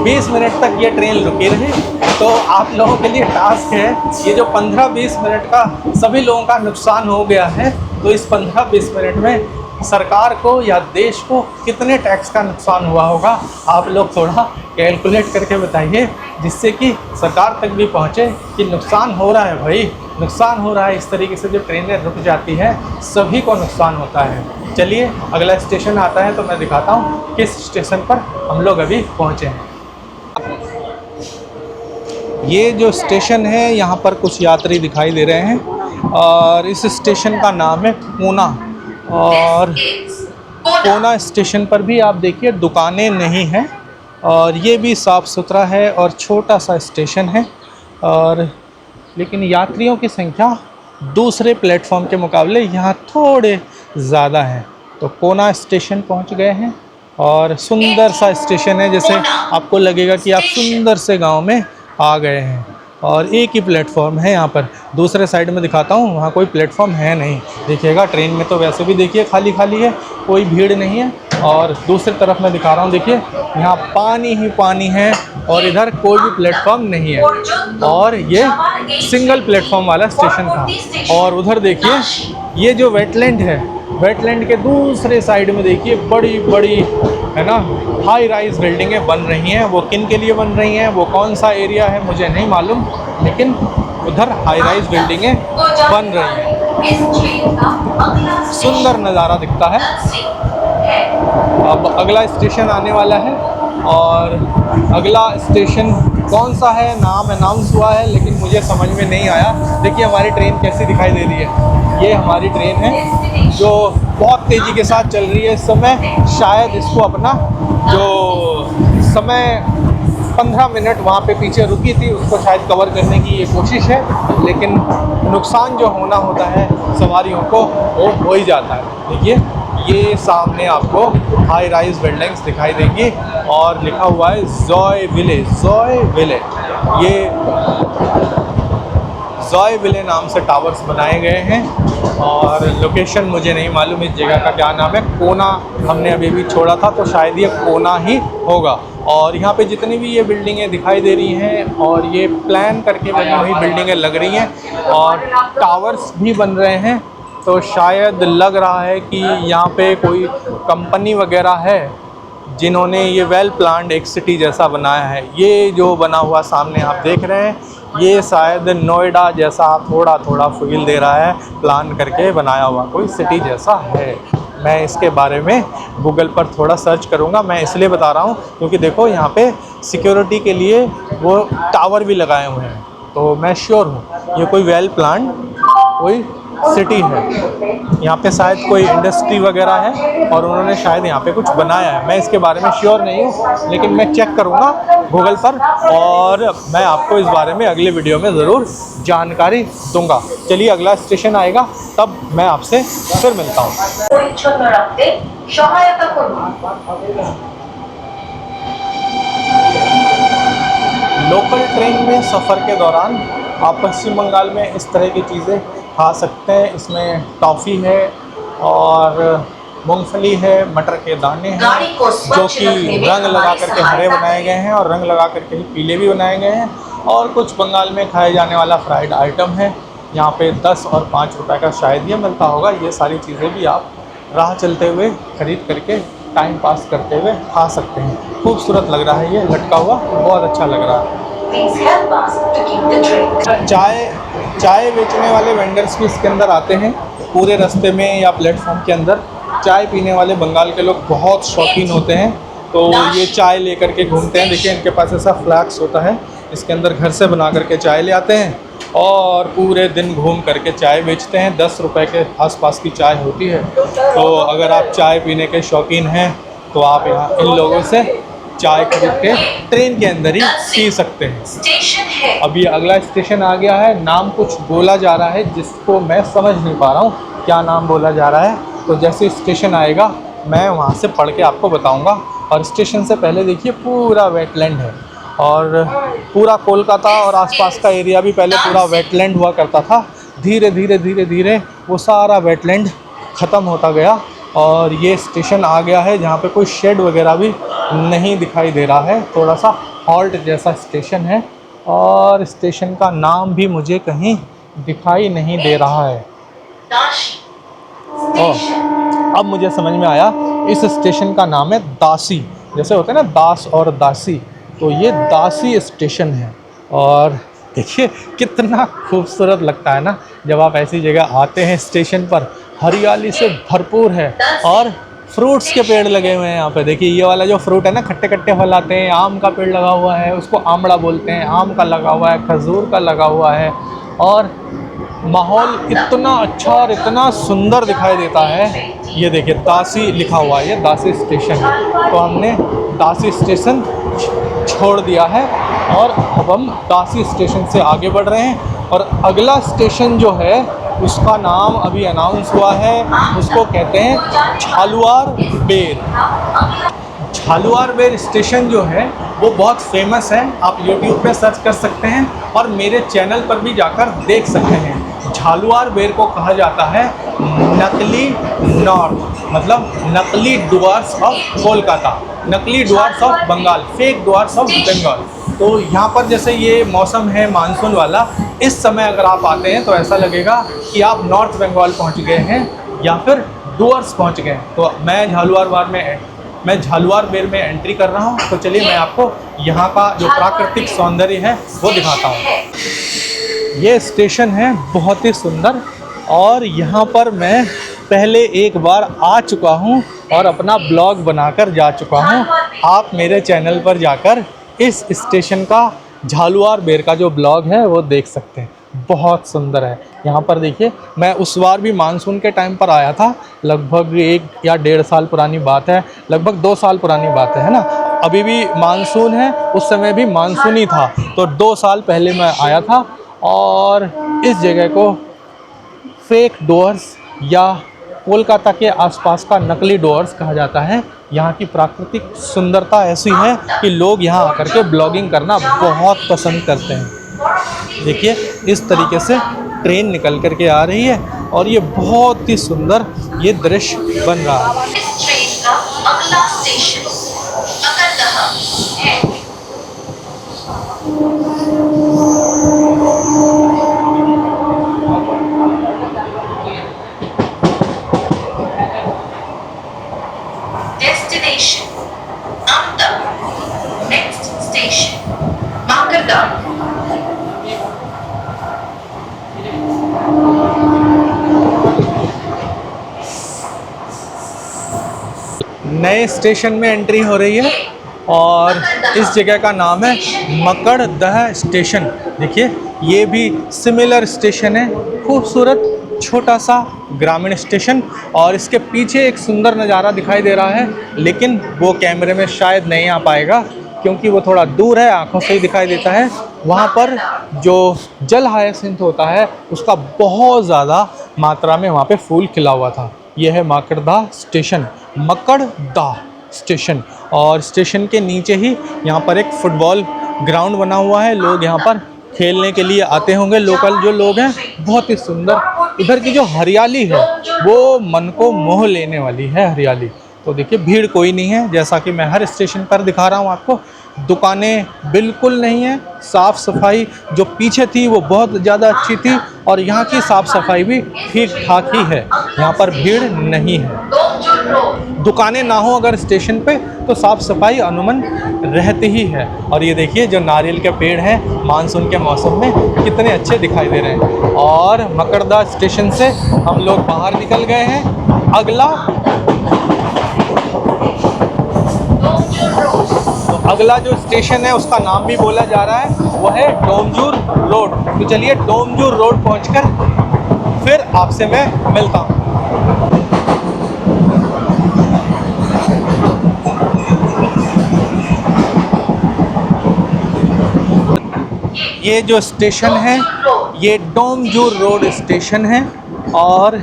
20 मिनट तक ये ट्रेन रुकी रही। तो आप लोगों के लिए टास्क है, ये जो 15-20 मिनट का सभी लोगों का नुकसान हो गया है, तो इस 15-20 मिनट में सरकार को या देश को कितने टैक्स का नुकसान हुआ होगा, आप लोग थोड़ा कैलकुलेट करके बताइए, जिससे कि सरकार तक भी पहुँचे कि नुकसान हो रहा है भाई, नुकसान हो रहा है। इस तरीके से जो ट्रेनें रुक जाती है सभी को नुकसान होता है। चलिए अगला स्टेशन आता है तो मैं दिखाता हूँ किस स्टेशन पर हम लोग अभी पहुँचे हैं। ये जो स्टेशन है यहाँ पर कुछ यात्री दिखाई दे रहे हैं और इस स्टेशन का नाम है पूना। और पूना स्टेशन पर भी आप देखिए दुकानें नहीं हैं और ये भी साफ़ सुथरा है और छोटा सा स्टेशन है। और लेकिन यात्रियों की संख्या दूसरे प्लेटफॉर्म के मुकाबले यहाँ थोड़े ज़्यादा है। तो पूना स्टेशन पहुँच गए हैं और सुंदर सा स्टेशन है, जैसे आपको लगेगा कि आप सुंदर से गांव में आ गए हैं। और एक ही प्लेटफॉर्म है यहाँ पर। दूसरे साइड में दिखाता हूँ, वहाँ कोई प्लेटफॉर्म है नहीं। देखिएगा ट्रेन में तो वैसे भी देखिए खाली खाली है, कोई भीड़ नहीं है। और दूसरी तरफ मैं दिखा रहा हूँ, देखिए यहाँ पानी ही पानी है और इधर कोई भी प्लेटफॉर्म नहीं है। और ये सिंगल प्लेटफॉर्म वाला स्टेशन था। और उधर देखिए ये जो वेटलैंड है, वेटलैंड के दूसरे साइड में देखिए बड़ी बड़ी है ना हाई राइज बिल्डिंगें बन रही हैं। वो किन के लिए बन रही हैं, वो कौन सा एरिया है मुझे नहीं मालूम, लेकिन उधर हाई राइज बिल्डिंगें बन रही हैं। सुंदर नज़ारा दिखता है। अब अगला स्टेशन आने वाला है और अगला स्टेशन कौन सा है, नाम अनाउंस हुआ है लेकिन मुझे समझ में नहीं आया। देखिए हमारी ट्रेन कैसी दिखाई दे रही है। ये हमारी ट्रेन है जो बहुत तेज़ी के साथ चल रही है इस समय। शायद इसको अपना जो समय 15 मिनट वहाँ पे पीछे रुकी थी उसको शायद कवर करने की ये कोशिश है, लेकिन नुकसान जो होना होता है सवारियों को वो हो ही जाता है। देखिए ये सामने आपको हाई राइज बिल्डिंग्स दिखाई देंगी और लिखा हुआ है जॉय विले। जॉय विले, ये जॉय विले नाम से टावर्स बनाए गए हैं और लोकेशन मुझे नहीं मालूम इस जगह का क्या नाम है। कोना हमने अभी भी छोड़ा था तो शायद ये कोना ही होगा। और यहाँ पे जितनी भी ये बिल्डिंगें दिखाई दे रही हैं और ये प्लान करके बनी हुई बिल्डिंगें लग रही हैं और टावर्स भी बन रहे हैं, तो शायद लग रहा है कि यहाँ पे कोई कंपनी वगैरह है जिन्होंने ये वेल प्लान्ड एक सिटी जैसा बनाया है। ये जो बना हुआ सामने आप देख रहे हैं ये शायद नोएडा जैसा थोड़ा थोड़ा फील दे रहा है, प्लान करके बनाया हुआ कोई सिटी जैसा है। मैं इसके बारे में गूगल पर थोड़ा सर्च करूँगा। मैं इसलिए बता रहा हूँ क्योंकि देखो यहाँ पे सिक्योरिटी के लिए वो टावर भी लगाए हुए हैं, तो मैं श्योर हूँ ये कोई वेल प्लान्ड कोई सिटी है। यहाँ पे शायद कोई इंडस्ट्री वगैरह है और उन्होंने शायद यहाँ पे कुछ बनाया है। मैं इसके बारे में श्योर नहीं हूँ लेकिन मैं चेक करूँगा गूगल पर और मैं आपको इस बारे में अगले वीडियो में ज़रूर जानकारी दूंगा। चलिए अगला स्टेशन आएगा तब मैं आपसे फिर मिलता हूँ। लोकल ट्रेन में सफ़र के दौरान आप पश्चिम बंगाल में इस तरह की चीज़ें खा सकते हैं। इसमें टॉफ़ी है और मूंगफली है, मटर के दाने हैं जो कि रंग लगा करके हरे बनाए गए हैं और रंग लगा करके पीले भी बनाए गए हैं। और कुछ बंगाल में खाए जाने वाला फ्राइड आइटम है। यहाँ पे 10 और 5 रुपए का शायद ये मिलता होगा। ये सारी चीज़ें भी आप राह चलते हुए ख़रीद करके टाइम पास करते हुए खा सकते हैं। खूबसूरत लग रहा है ये लटका हुआ, बहुत अच्छा लग रहा है। चाय बेचने वाले वेंडर्स भी इसके अंदर आते हैं पूरे रास्ते में या प्लेटफॉर्म के अंदर। चाय पीने वाले बंगाल के लोग बहुत शौकीन होते हैं, तो ये चाय लेकर के घूमते हैं। देखिए इनके पास ऐसा फ्लैक्स होता है, इसके अंदर घर से बना करके चाय ले आते हैं और पूरे दिन घूम करके चाय बेचते हैं। 10 रुपए के आसपास की चाय होती है। तो अगर आप चाय पीने के शौकीन हैं तो आप यहाँ इन लोगों से चाय खरीद के ट्रेन के अंदर ही पी सकते हैं। स्टेशन है। अभी अगला स्टेशन आ गया है, नाम कुछ बोला जा रहा है जिसको मैं समझ नहीं पा रहा हूँ क्या नाम बोला जा रहा है। तो जैसे स्टेशन आएगा मैं वहाँ से पढ़ के आपको बताऊँगा। और स्टेशन से पहले देखिए पूरा वेटलैंड है, और पूरा कोलकाता और आसपास का एरिया भी पहले पूरा वेटलैंड हुआ करता था। धीरे धीरे धीरे धीरे वो सारा वेटलैंड ख़त्म होता गया और ये स्टेशन आ गया है जहाँ पे कोई शेड वगैरह भी नहीं दिखाई दे रहा है। थोड़ा सा हॉल्ट जैसा स्टेशन है और स्टेशन का नाम भी मुझे कहीं दिखाई नहीं दे रहा है। अब मुझे समझ में आया, इस स्टेशन का नाम है दासी। जैसे होते हैं ना दास और दासी, तो ये दासी स्टेशन है। और देखिए कितना खूबसूरत लगता है ना जब आप ऐसी जगह आते हैं। स्टेशन पर हरियाली से भरपूर है और फ्रूट्स के पेड़ लगे हुए हैं यहाँ पे। देखिए ये वाला जो फ्रूट है ना, खट्टे खट्टे फल आते हैं, आम का पेड़ लगा हुआ है, उसको आमड़ा बोलते हैं, आम का लगा हुआ है, खजूर का लगा हुआ है। और माहौल इतना अच्छा और इतना सुंदर दिखाई देता है। ये देखिए दासी लिखा हुआ है, ये दासी स्टेशन है। तो हमने दासी स्टेशन छोड़ दिया है और अब हम दासी स्टेशन से आगे बढ़ रहे हैं। और अगला स्टेशन जो है उसका नाम अभी अनाउंस हुआ है, उसको कहते हैं झालुआर बेर। झालुआर बेर स्टेशन जो है वो बहुत फेमस है, आप YouTube पे सर्च कर सकते हैं और मेरे चैनल पर भी जाकर देख सकते हैं। झालुआर बेर को कहा जाता है नकली नॉर्थ, मतलब नकली डुअर्स ऑफ कोलकाता, नकली Dooars of Bengal, fake Dooars of Bengal. तो यहाँ पर जैसे ये मौसम है मानसून वाला, इस समय अगर आप आते हैं तो ऐसा लगेगा कि आप नॉर्थ बंगाल पहुँच गए हैं या फिर डुअर्स पहुँच गए। तो मैं झालुआर बेर में एंट्री कर रहा हूँ। तो चलिए मैं आपको यहाँ का जो प्राकृतिक सौंदर्य है वो दिखाता हूँ। ये स्टेशन है बहुत ही सुंदर और यहाँ पर मैं पहले एक बार आ चुका हूँ और अपना ब्लॉग बनाकर जा चुका हूँ। आप मेरे चैनल पर जाकर इस स्टेशन का झालुआर बेर का जो ब्लॉग है वो देख सकते हैं। बहुत सुंदर है। यहाँ पर देखिए मैं उस बार भी मानसून के टाइम पर आया था, लगभग 1 या 1.5 साल पुरानी बात है, लगभग 2 साल पुरानी बात है ना। अभी भी मानसून है, उस समय भी मानसून ही था, तो 2 साल पहले मैं आया था। और इस जगह को फेक डुअर्स या कोलकाता के आसपास का नकली डुअर्स कहा जाता है। यहाँ की प्राकृतिक सुंदरता ऐसी है कि लोग यहाँ आकर के ब्लॉगिंग करना बहुत पसंद करते हैं। देखिए इस तरीके से ट्रेन निकल कर के आ रही है और ये बहुत ही सुंदर ये दृश्य बन रहा है। इस ट्रेन का अगला स्टेशन मकरदह है। डेस्टिनेशन अंदर, नेक्स्ट स्टेशन मकरदह। नए स्टेशन में एंट्री हो रही है और इस जगह का नाम है मकरदह स्टेशन। देखिए ये भी सिमिलर स्टेशन है, खूबसूरत छोटा सा ग्रामीण स्टेशन। और इसके पीछे एक सुंदर नज़ारा दिखाई दे रहा है, लेकिन वो कैमरे में शायद नहीं आ पाएगा क्योंकि वो थोड़ा दूर है, आंखों से ही दिखाई देता है। वहाँ पर जो जल हायसिंथ होता है उसका बहुत ज़्यादा मात्रा में वहाँ पे फूल खिला हुआ था। यह है मकरदह स्टेशन, मकरदह स्टेशन। और स्टेशन के नीचे ही यहाँ पर एक फुटबॉल ग्राउंड बना हुआ है, लोग यहाँ पर खेलने के लिए आते होंगे, लोकल जो लोग हैं। बहुत ही सुंदर इधर की जो हरियाली है वो मन को मोह लेने वाली है हरियाली। तो देखिए भीड़ कोई नहीं है, जैसा कि मैं हर स्टेशन पर दिखा रहा हूँ आपको। दुकानें बिल्कुल नहीं है, साफ़ सफाई जो पीछे थी वो बहुत ज़्यादा अच्छी थी और यहाँ की साफ़ सफाई भी ठीक ठाक ही है, यहाँ पर भीड़ नहीं है। दुकानें ना हो अगर स्टेशन पे तो साफ़ सफाई अनुमन रहती ही है। और ये देखिए जो नारियल के पेड़ हैं मानसून के मौसम में कितने अच्छे दिखाई दे रहे हैं। और मकरदह स्टेशन से हम लोग बाहर निकल गए हैं। अगला अगला जो स्टेशन है उसका नाम भी बोला जा रहा है, वो है डोमजूर रोड। तो चलिए डोमजूर रोड पहुंचकर फिर आपसे मैं मिलता हूँ। ये जो स्टेशन है ये डोमजूर रोड स्टेशन है और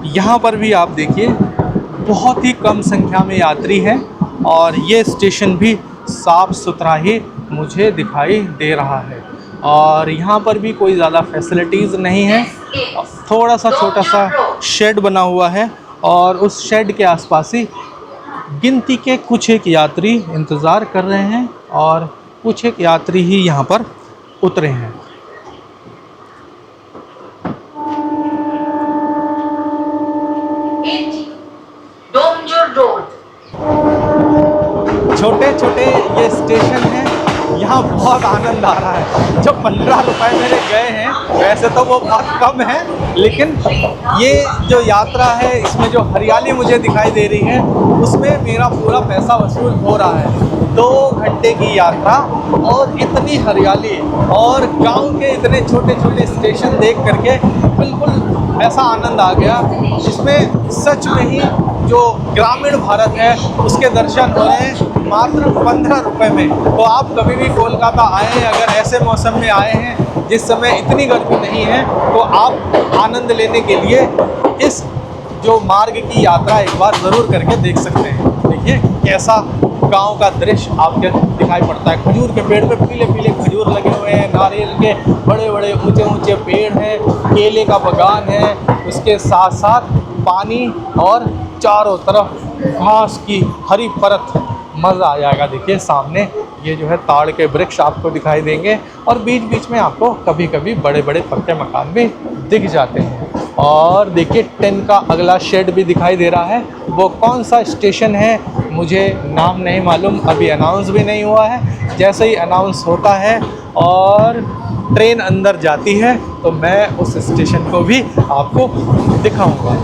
यहाँ पर भी आप देखिए बहुत ही कम संख्या में यात्री हैं और ये स्टेशन भी साफ़ सुथरा ही मुझे दिखाई दे रहा है और यहाँ पर भी कोई ज़्यादा फैसिलिटीज़ नहीं है। थोड़ा सा छोटा सा शेड बना हुआ है और उस शेड के आसपास ही गिनती के कुछ एक यात्री इंतज़ार कर रहे हैं और कुछ एक यात्री ही यहाँ पर उतरे हैं। डोमजूर रोड। छोटे छोटे ये स्टेशन हैं, यहाँ बहुत आनंद आ रहा है। जो 15 रुपए मेरे गए हैं वैसे तो वो बहुत कम है, लेकिन ये जो यात्रा है इसमें जो हरियाली मुझे दिखाई दे रही है उसमें मेरा पूरा पैसा वसूल हो रहा है। 2 घंटे की यात्रा और इतनी हरियाली और गांव के इतने छोटे छोटे स्टेशन देख करके बिल्कुल ऐसा आनंद आ गया। इसमें सच में ही जो ग्रामीण भारत है उसके दर्शन हो रहे हैं मात्र 15 रुपए में। तो आप कभी भी कोलकाता आए, अगर ऐसे मौसम में आए हैं जिस समय इतनी गर्मी नहीं है, तो आप आनंद लेने के लिए इस जो मार्ग की यात्रा एक बार ज़रूर करके देख सकते हैं। देखिए कैसा गांव का दृश्य आपके दिखाई पड़ता है। खजूर के पेड़ पे पीले पीले खजूर लगे हुए हैं, नारियल के बड़े बड़े ऊंचे ऊंचे पेड़ हैं, केले का बागान है, उसके साथ साथ पानी और चारों तरफ घास की हरी परत। मज़ा आ जाएगा। देखिए सामने ये जो है ताड़ के वृक्ष आपको दिखाई देंगे और बीच बीच में आपको कभी कभी बड़े बड़े पक्के मकान भी दिख जाते हैं। और देखिए ट्रेन का अगला शेड भी दिखाई दे रहा है। वो कौन सा स्टेशन है मुझे नाम नहीं मालूम, अभी अनाउंस भी नहीं हुआ है। जैसे ही अनाउंस होता है और ट्रेन अंदर जाती है तो मैं उस स्टेशन को भी आपको दिखाऊंगा।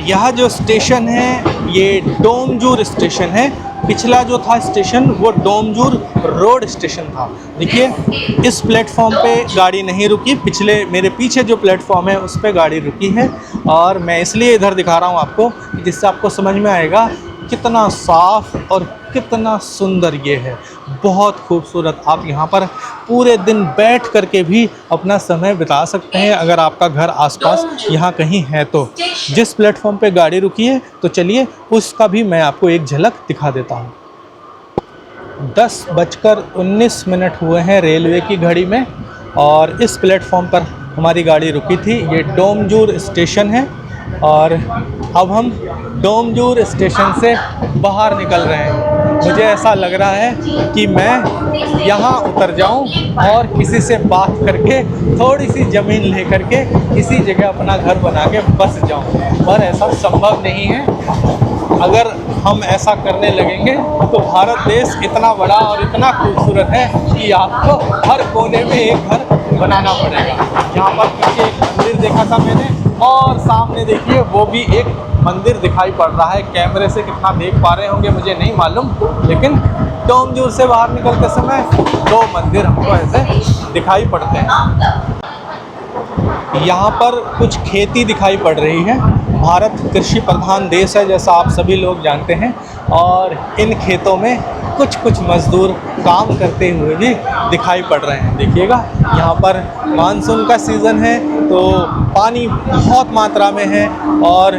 यह जो स्टेशन है ये डोमजूर स्टेशन है। पिछला जो था स्टेशन वो डोमजूर रोड स्टेशन था। देखिए इस प्लेटफॉर्म पे गाड़ी नहीं रुकी, पिछले मेरे पीछे जो प्लेटफॉर्म है उस पे गाड़ी रुकी है और मैं इसलिए इधर दिखा रहा हूँ आपको जिससे आपको समझ में आएगा कितना साफ़ और कितना सुंदर ये है। बहुत खूबसूरत। आप यहाँ पर पूरे दिन बैठ करके भी अपना समय बिता सकते हैं अगर आपका घर आसपास यहाँ कहीं है तो। जिस प्लेटफॉर्म पे गाड़ी रुकी है तो चलिए उसका भी मैं आपको एक झलक दिखा देता हूँ। 10:19 हुए हैं रेलवे की घड़ी में और इस प्लेटफॉर्म पर हमारी गाड़ी रुकी थी। ये डोमजूर स्टेशन है और अब हम डोमजूर स्टेशन से बाहर निकल रहे हैं। मुझे ऐसा लग रहा है कि मैं यहाँ उतर जाऊँ और किसी से बात करके थोड़ी सी ज़मीन ले करके किसी जगह अपना घर बना के बस जाऊँ, पर ऐसा संभव नहीं है। अगर हम ऐसा करने लगेंगे तो भारत देश इतना बड़ा और इतना खूबसूरत है कि आपको हर कोने में एक घर बनाना पड़ेगा। यहाँ पर पीछे एक मंदिर देखा था मैंने और सामने देखिए वो भी एक मंदिर दिखाई पड़ रहा है। कैमरे से कितना देख पा रहे होंगे मुझे नहीं मालूम, लेकिन डोमजूर से बाहर निकलते समय 2 मंदिर हमको ऐसे दिखाई पड़ते हैं। यहाँ पर कुछ खेती दिखाई पड़ रही है। भारत कृषि प्रधान देश है जैसा आप सभी लोग जानते हैं और इन खेतों में कुछ मज़दूर काम करते हुए भी दिखाई पड़ रहे हैं। देखिएगा यहाँ पर मानसून का सीज़न है तो पानी बहुत मात्रा में है और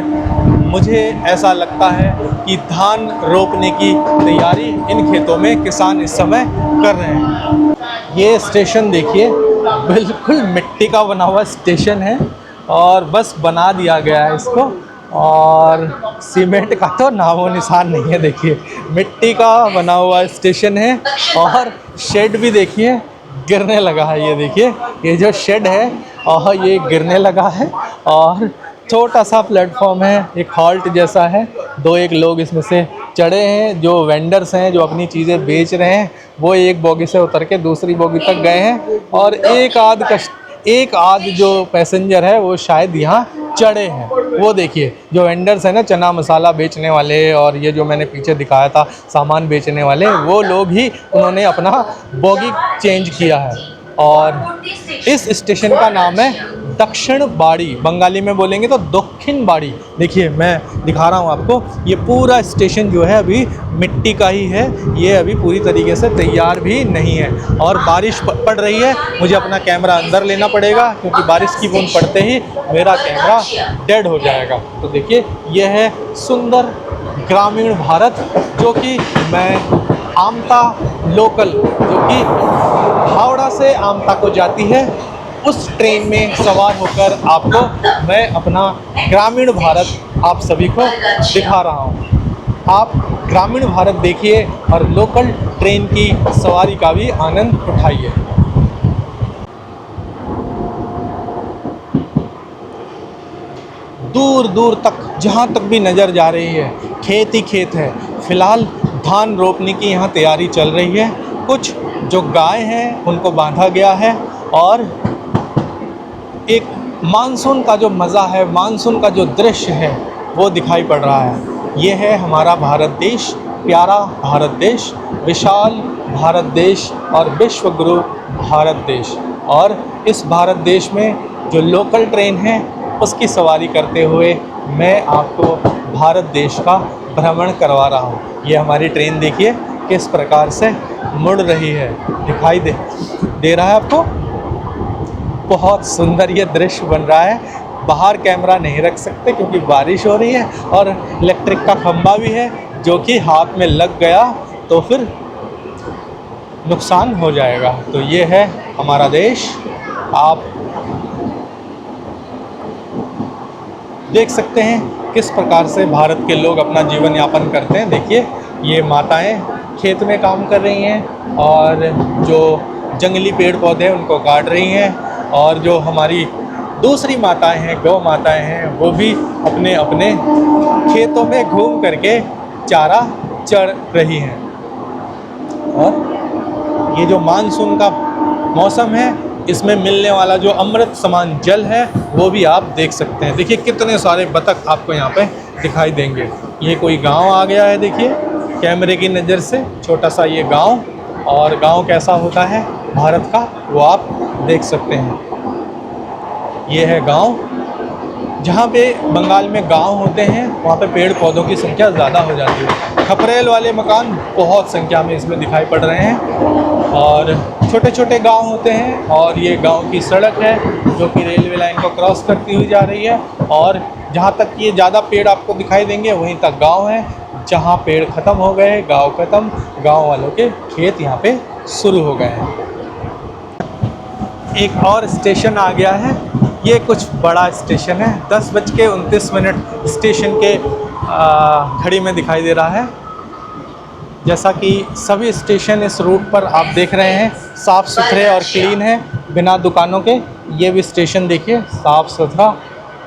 मुझे ऐसा लगता है कि धान रोपने की तैयारी इन खेतों में किसान इस समय कर रहे हैं। ये स्टेशन देखिए बिल्कुल मिट्टी का बना हुआ स्टेशन है और बस बना दिया गया है इसको और सीमेंट का तो नामो निशान नहीं है। देखिए मिट्टी का बना हुआ स्टेशन है और शेड भी देखिए गिरने लगा है। ये देखिए ये जो शेड है और ये गिरने लगा है और छोटा सा प्लेटफॉर्म है, एक हॉल्ट जैसा है। 2-1 लोग इसमें से चढ़े हैं, जो वेंडर्स हैं जो अपनी चीज़ें बेच रहे हैं वो एक बोगी से उतर के दूसरी बोगी तक गए हैं और एक आध जो पैसेंजर है वो शायद यहाँ चढ़े हैं। वो देखिए जो वेंडर्स हैं ना, चना मसाला बेचने वाले और ये जो मैंने पीछे दिखाया था सामान बेचने वाले, वो लोग ही उन्होंने अपना बोगी चेंज किया है। और इस स्टेशन का नाम है दक्षिण बाड़ी, बंगाली में बोलेंगे तो दक्षिण बाड़ी। देखिए मैं दिखा रहा हूँ आपको, ये पूरा स्टेशन जो है अभी मिट्टी का ही है, ये अभी पूरी तरीके से तैयार भी नहीं है। और बारिश पड़ रही है, मुझे अपना कैमरा अंदर लेना पड़ेगा क्योंकि बारिश की बूंद पड़ते ही मेरा कैमरा डेड हो जाएगा। तो देखिए ये है सुंदर ग्रामीण भारत, जो कि मैं आमता लोकल, जो कि हावड़ा से आमता को जाती है, उस ट्रेन में सवार होकर आपको मैं अपना ग्रामीण भारत आप सभी को दिखा रहा हूँ। आप ग्रामीण भारत देखिए और लोकल ट्रेन की सवारी का भी आनंद उठाइए। दूर दूर तक जहाँ तक भी नज़र जा रही है खेत ही खेत है। फ़िलहाल धान रोपने की यहाँ तैयारी चल रही है। कुछ जो गाय हैं उनको बांधा गया है और एक मानसून का जो मज़ा है, मानसून का जो दृश्य है वो दिखाई पड़ रहा है। ये है हमारा भारत देश, प्यारा भारत देश, विशाल भारत देश और विश्व गुरु भारत देश। और इस भारत देश में जो लोकल ट्रेन है उसकी सवारी करते हुए मैं आपको भारत देश का भ्रमण करवा रहा हूँ। ये हमारी ट्रेन देखिए किस प्रकार से मुड़ रही है, दिखाई दे रहा है आपको। बहुत सुंदर ये दृश्य बन रहा है। बाहर कैमरा नहीं रख सकते क्योंकि बारिश हो रही है और इलेक्ट्रिक का खंभा भी है, जो कि हाथ में लग गया तो फिर नुकसान हो जाएगा। तो ये है हमारा देश, आप देख सकते हैं किस प्रकार से भारत के लोग अपना जीवन यापन करते हैं। देखिए ये माताएं खेत में काम कर रही हैं और जो जंगली पेड़ पौधे हैं उनको काट रही हैं, और जो हमारी दूसरी माताएं हैं, गौ माताएं हैं, वो भी अपने अपने खेतों में घूम करके चारा चढ़ रही हैं। और ये जो मानसून का मौसम है, इसमें मिलने वाला जो अमृत समान जल है वो भी आप देख सकते हैं। देखिए कितने सारे बतख आपको यहाँ पे दिखाई देंगे। ये कोई गांव आ गया है, देखिए कैमरे की नज़र से छोटा सा ये गांव, और गांव कैसा होता है भारत का वो आप देख सकते हैं। ये है गांव, जहाँ पे बंगाल में गांव होते हैं वहाँ पे पेड़ पौधों की संख्या ज़्यादा हो जाती है। खपरेल वाले मकान बहुत संख्या में इसमें दिखाई पड़ रहे हैं और छोटे छोटे गांव होते हैं। और ये गांव की सड़क है जो कि रेलवे लाइन को क्रॉस करती हुई जा रही है, और जहाँ तक ये ज़्यादा पेड़ आपको दिखाई देंगे वहीं तक गांव है। जहाँ पेड़ ख़त्म हो गए, गांव ख़त्म, गांव वालों के खेत यहाँ पे शुरू हो गए हैं। एक और स्टेशन आ गया है, ये कुछ बड़ा स्टेशन है। 10:29 स्टेशन के घड़ी में दिखाई दे रहा है। जैसा कि सभी स्टेशन इस रूट पर आप देख रहे हैं साफ़ सुथरे और क्लीन है, बिना दुकानों के। ये भी स्टेशन देखिए साफ़ सुथरा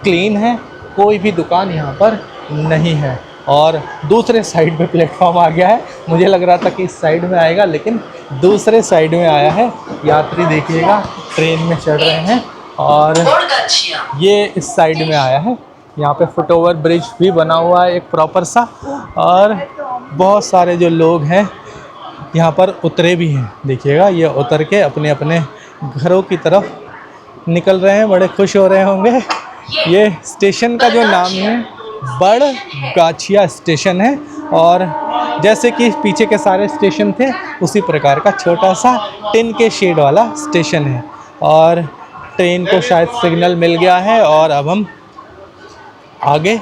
क्लीन है, कोई भी दुकान यहाँ पर नहीं है। और दूसरे साइड पे प्लेटफॉर्म आ गया है। मुझे लग रहा था कि इस साइड में आएगा, लेकिन दूसरे साइड में आया है। यात्री देखिएगा ट्रेन में चढ़ रहे हैं और ये इस साइड में आया है। यहाँ पे फुटओवर ब्रिज भी बना हुआ है एक प्रॉपर सा, और बहुत सारे जो लोग हैं यहाँ पर उतरे भी हैं। देखिएगा ये उतर के अपने अपने घरों की तरफ निकल रहे हैं, बड़े खुश हो रहे होंगे। ये स्टेशन का जो नाम है बड़गाछिया स्टेशन है, और जैसे कि पीछे के सारे स्टेशन थे उसी प्रकार का छोटा सा टिन के शेड वाला स्टेशन है। और ट्रेन को शायद सिग्नल मिल गया है और अब हम आगे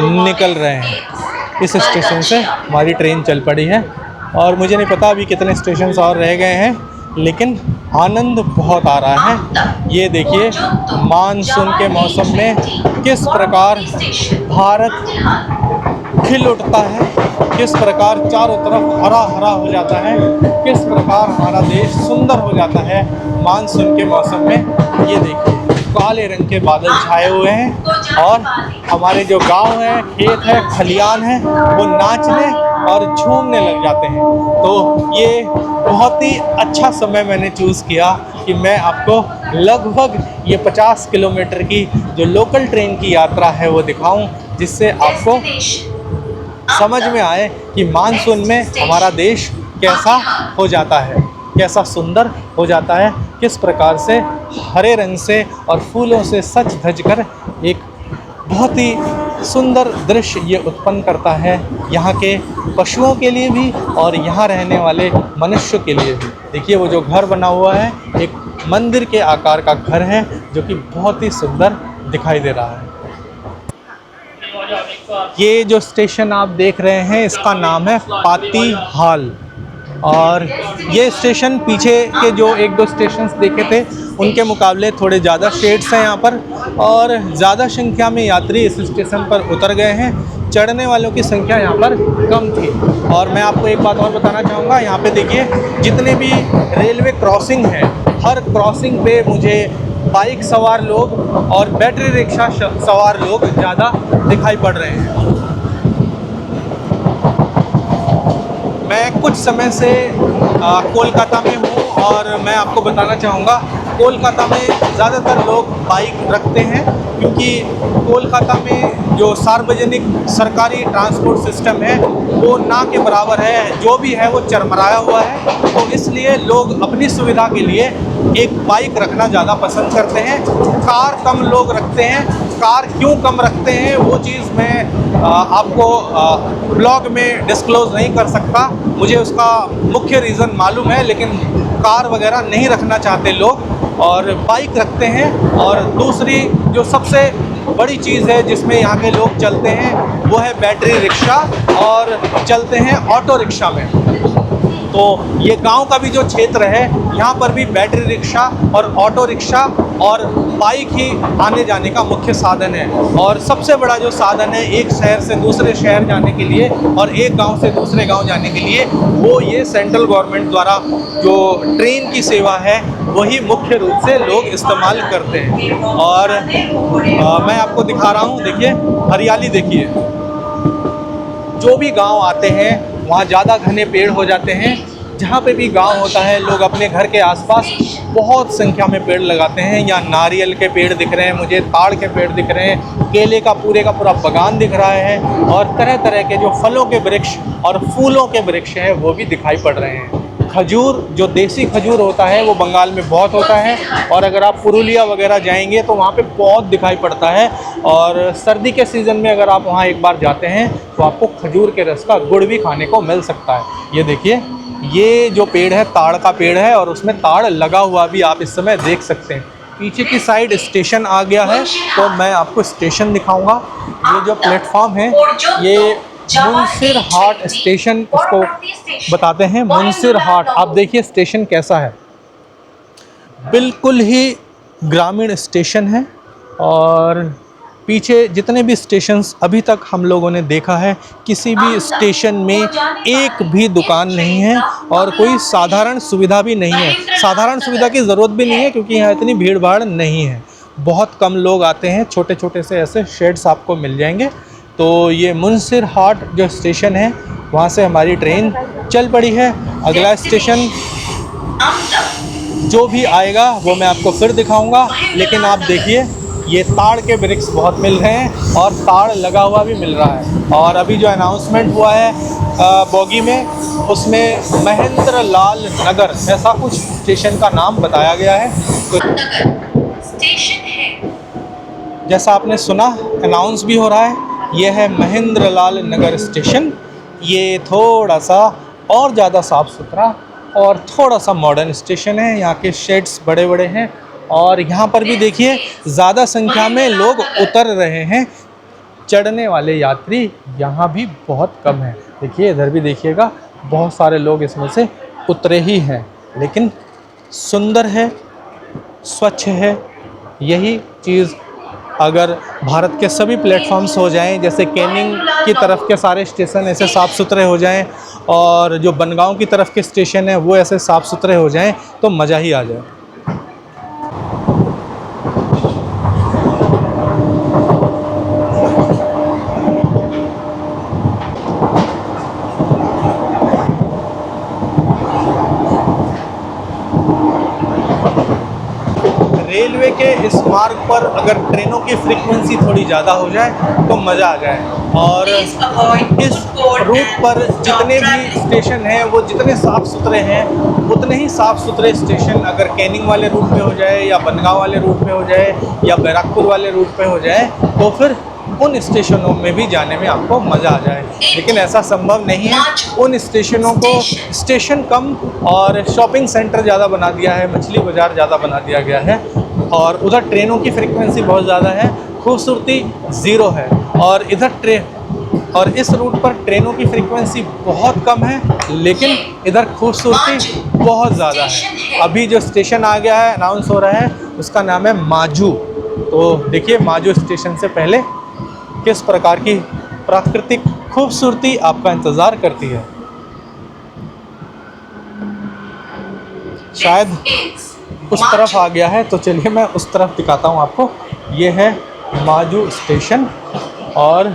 निकल रहे हैं। इस स्टेशन से हमारी ट्रेन चल पड़ी है और मुझे नहीं पता अभी कितने स्टेशन और रह गए हैं, लेकिन आनंद बहुत आ रहा है। ये देखिए मानसून के मौसम में किस प्रकार भारत खिल उठता है, किस प्रकार चारों तरफ हरा हरा हो जाता है, किस प्रकार हमारा देश सुंदर हो जाता है मानसून के मौसम में। ये देखिए काले रंग के बादल छाए हुए हैं और हमारे जो गांव है, खेत है, खलियान है, वो नाचने और झूमने लग जाते हैं। तो ये बहुत ही अच्छा समय मैंने चूज़ किया कि मैं आपको लगभग ये 50 किलोमीटर की जो लोकल ट्रेन की यात्रा है वो दिखाऊं, जिससे आपको समझ में आए कि मानसून में हमारा देश कैसा हो जाता है, कैसा सुंदर हो जाता है, किस प्रकार से हरे रंग से और फूलों से सज धज कर एक बहुत ही सुंदर दृश्य ये उत्पन्न करता है यहाँ के पशुओं के लिए भी और यहाँ रहने वाले मनुष्य के लिए भी। देखिए वो जो घर बना हुआ है एक मंदिर के आकार का घर है जो कि बहुत ही सुंदर दिखाई दे रहा है। ये जो स्टेशन आप देख रहे हैं इसका नाम है पातीहाल और ये स्टेशन पीछे के जो एक दो स्टेशंस देखे थे उनके मुकाबले थोड़े ज़्यादा शेड्स हैं यहाँ पर और ज़्यादा संख्या में यात्री इस स्टेशन पर उतर गए हैं। चढ़ने वालों की संख्या यहाँ पर कम थी। और मैं आपको एक बात और बताना चाहूँगा, यहाँ पे देखिए जितने भी रेलवे क्रॉसिंग है हर क्रॉसिंग पे मुझे बाइक सवार लोग और बैटरी रिक्शा सवार लोग ज़्यादा दिखाई पड़ रहे हैं। मैं कुछ समय से कोलकाता में हूँ और मैं आपको बताना चाहूँगा कोलकाता में ज़्यादातर लोग बाइक रखते हैं क्योंकि कोलकाता में जो सार्वजनिक सरकारी ट्रांसपोर्ट सिस्टम है वो ना के बराबर है, जो भी है वो चरमराया हुआ है। तो इसलिए लोग अपनी सुविधा के लिए एक बाइक रखना ज़्यादा पसंद करते हैं। कार कम लोग रखते हैं। कार क्यों कम रखते हैं वो चीज़ मैं आपको ब्लॉग में डिस्क्लोज़ नहीं कर सकता, मुझे उसका मुख्य रीज़न मालूम है, लेकिन कार वगैरह नहीं रखना चाहते लोग और बाइक रखते हैं। और दूसरी जो सबसे बड़ी चीज़ है जिसमें यहाँ के लोग चलते हैं वो है बैटरी रिक्शा और चलते हैं ऑटो रिक्शा में। तो ये गांव का भी जो क्षेत्र है यहाँ पर भी बैटरी रिक्शा और ऑटो रिक्शा और बाइक ही आने जाने का मुख्य साधन है। और सबसे बड़ा जो साधन है एक शहर से दूसरे शहर जाने के लिए और एक गांव से दूसरे गांव जाने के लिए वो ये सेंट्रल गवर्नमेंट द्वारा जो ट्रेन की सेवा है वही मुख्य रूप से लोग इस्तेमाल करते हैं। और मैं आपको दिखा रहा हूँ, देखिए हरियाली देखिए। जो भी गांव आते हैं वहाँ ज़्यादा घने पेड़ हो जाते हैं। जहाँ पे भी गांव होता है लोग अपने घर के आसपास बहुत संख्या में पेड़ लगाते हैं। यहाँ नारियल के पेड़ दिख रहे हैं मुझे, ताड़ के पेड़ दिख रहे हैं, केले का पूरा बागान दिख रहा है और तरह तरह के जो फलों के वृक्ष और फूलों के वृक्ष हैं वो भी दिखाई पड़ रहे हैं। खजूर, जो देसी खजूर होता है वो बंगाल में बहुत होता है और अगर आप पुरुलिया वगैरह जाएंगे तो वहाँ पे बहुत दिखाई पड़ता है। और सर्दी के सीज़न में अगर आप वहाँ एक बार जाते हैं तो आपको खजूर के रस का गुड़ भी खाने को मिल सकता है। ये देखिए, ये जो पेड़ है ताड़ का पेड़ है और उसमें ताड़ लगा हुआ भी आप इस समय देख सकते हैं। पीछे की साइड स्टेशन आ गया है तो मैं आपको स्टेशन दिखाऊँगा। ये जो प्लेटफॉर्म है ये मुंसिर हाट स्टेशन इसको बताते हैं। मुंसिर हाट, आप देखिए स्टेशन कैसा है, बिल्कुल ही ग्रामीण स्टेशन है। और पीछे जितने भी स्टेशंस अभी तक हम लोगों ने देखा है किसी भी स्टेशन में एक भी दुकान नहीं है और कोई साधारण सुविधा भी नहीं है। साधारण सुविधा की ज़रूरत भी नहीं है क्योंकि यहाँ इतनी भीड़ भाड़ नहीं है, बहुत कम लोग आते हैं। छोटे छोटे से ऐसे शेड्स आपको मिल जाएंगे। तो ये मुंसिर हाट जो स्टेशन है वहाँ से हमारी ट्रेन चल पड़ी है। अगला स्टेशन जो भी आएगा वो मैं आपको फिर दिखाऊंगा। लेकिन आप देखिए ये ताड़ के वृक्ष बहुत मिल रहे हैं और ताड़ लगा हुआ भी मिल रहा है। और अभी जो अनाउंसमेंट हुआ है बोगी में उसमें महेंद्र लाल नगर ऐसा कुछ स्टेशन का नाम बताया गया है। तो स्टेशन है, जैसा आपने सुना अनाउंस भी हो रहा है, ये है महेंद्र लाल नगर स्टेशन। ये थोड़ा सा और ज़्यादा साफ़ सुथरा और थोड़ा सा मॉडर्न स्टेशन है। यहाँ के शेड्स बड़े बड़े हैं और यहाँ पर भी देखिए ज़्यादा संख्या में लोग उतर रहे हैं। चढ़ने वाले यात्री यहाँ भी बहुत कम हैं। देखिए इधर भी देखिएगा, बहुत सारे लोग इसमें से उतरे ही हैं। लेकिन सुंदर है, स्वच्छ है। यही चीज़ अगर भारत के सभी प्लेटफॉर्म्स हो जाएं, जैसे कैनिंग की तरफ के सारे स्टेशन ऐसे साफ़ सुथरे हो जाएं और जो बनगांव की तरफ के स्टेशन हैं वो ऐसे साफ़ सुथरे हो जाएं तो मज़ा ही आ जाए। के इस मार्ग पर अगर ट्रेनों की फ्रीक्वेंसी थोड़ी ज़्यादा हो जाए तो मज़ा आ जाए। और इस रूट पर जितने भी स्टेशन हैं वो जितने साफ़ सुथरे हैं, उतने ही साफ़ सुथरे स्टेशन अगर कैनिंग वाले रूट पे हो जाए या बनगांव वाले रूट पे हो जाए या बैराकपुर वाले रूट पे हो जाए तो फिर उन स्टेशनों में भी जाने में आपको मज़ा आ जाए। लेकिन ऐसा संभव नहीं है। उन स्टेशनों को स्टेशन कम और शॉपिंग सेंटर ज़्यादा बना दिया है, मछली बाज़ार ज़्यादा बना दिया गया है और उधर ट्रेनों की फ्रीक्वेंसी बहुत ज़्यादा है, खूबसूरती ज़ीरो है। और और इस रूट पर ट्रेनों की फ्रीक्वेंसी बहुत कम है, लेकिन इधर खूबसूरती बहुत ज़्यादा है। अभी जो स्टेशन आ गया है, अनाउंस हो रहा है, उसका नाम है माजू। तो देखिए माजू स्टेशन से पहले किस प्रकार की प्राकृतिक खूबसूरती आपका इंतज़ार करती है। शायद उस तरफ आ गया है, तो चलिए मैं उस तरफ दिखाता हूँ आपको। ये है माजू स्टेशन और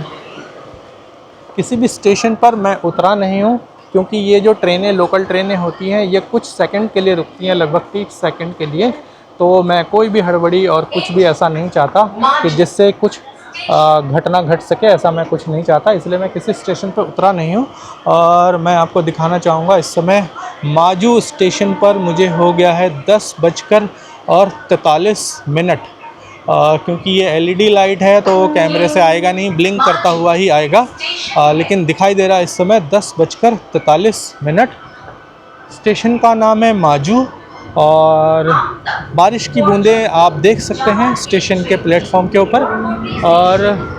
किसी भी स्टेशन पर मैं उतरा नहीं हूँ, क्योंकि ये जो ट्रेनें लोकल ट्रेनें होती हैं ये कुछ सेकंड के लिए रुकती हैं, लगभग 30 सेकंड के लिए। तो मैं कोई भी हड़बड़ी और कुछ भी ऐसा नहीं चाहता कि जिससे कुछ घटना घट सके, ऐसा मैं कुछ नहीं चाहता, इसलिए मैं किसी स्टेशन पर उतरा नहीं हूँ। और मैं आपको दिखाना चाहूँगा इस समय माजू स्टेशन पर मुझे हो गया है 10:43 क्योंकि ये एलईडी लाइट है तो कैमरे से आएगा नहीं, ब्लिंक करता हुआ ही आएगा। लेकिन दिखाई दे रहा है इस समय 10:43। स्टेशन का नाम है माजू और बारिश की बूंदें आप देख सकते हैं स्टेशन के प्लेटफॉर्म के ऊपर। और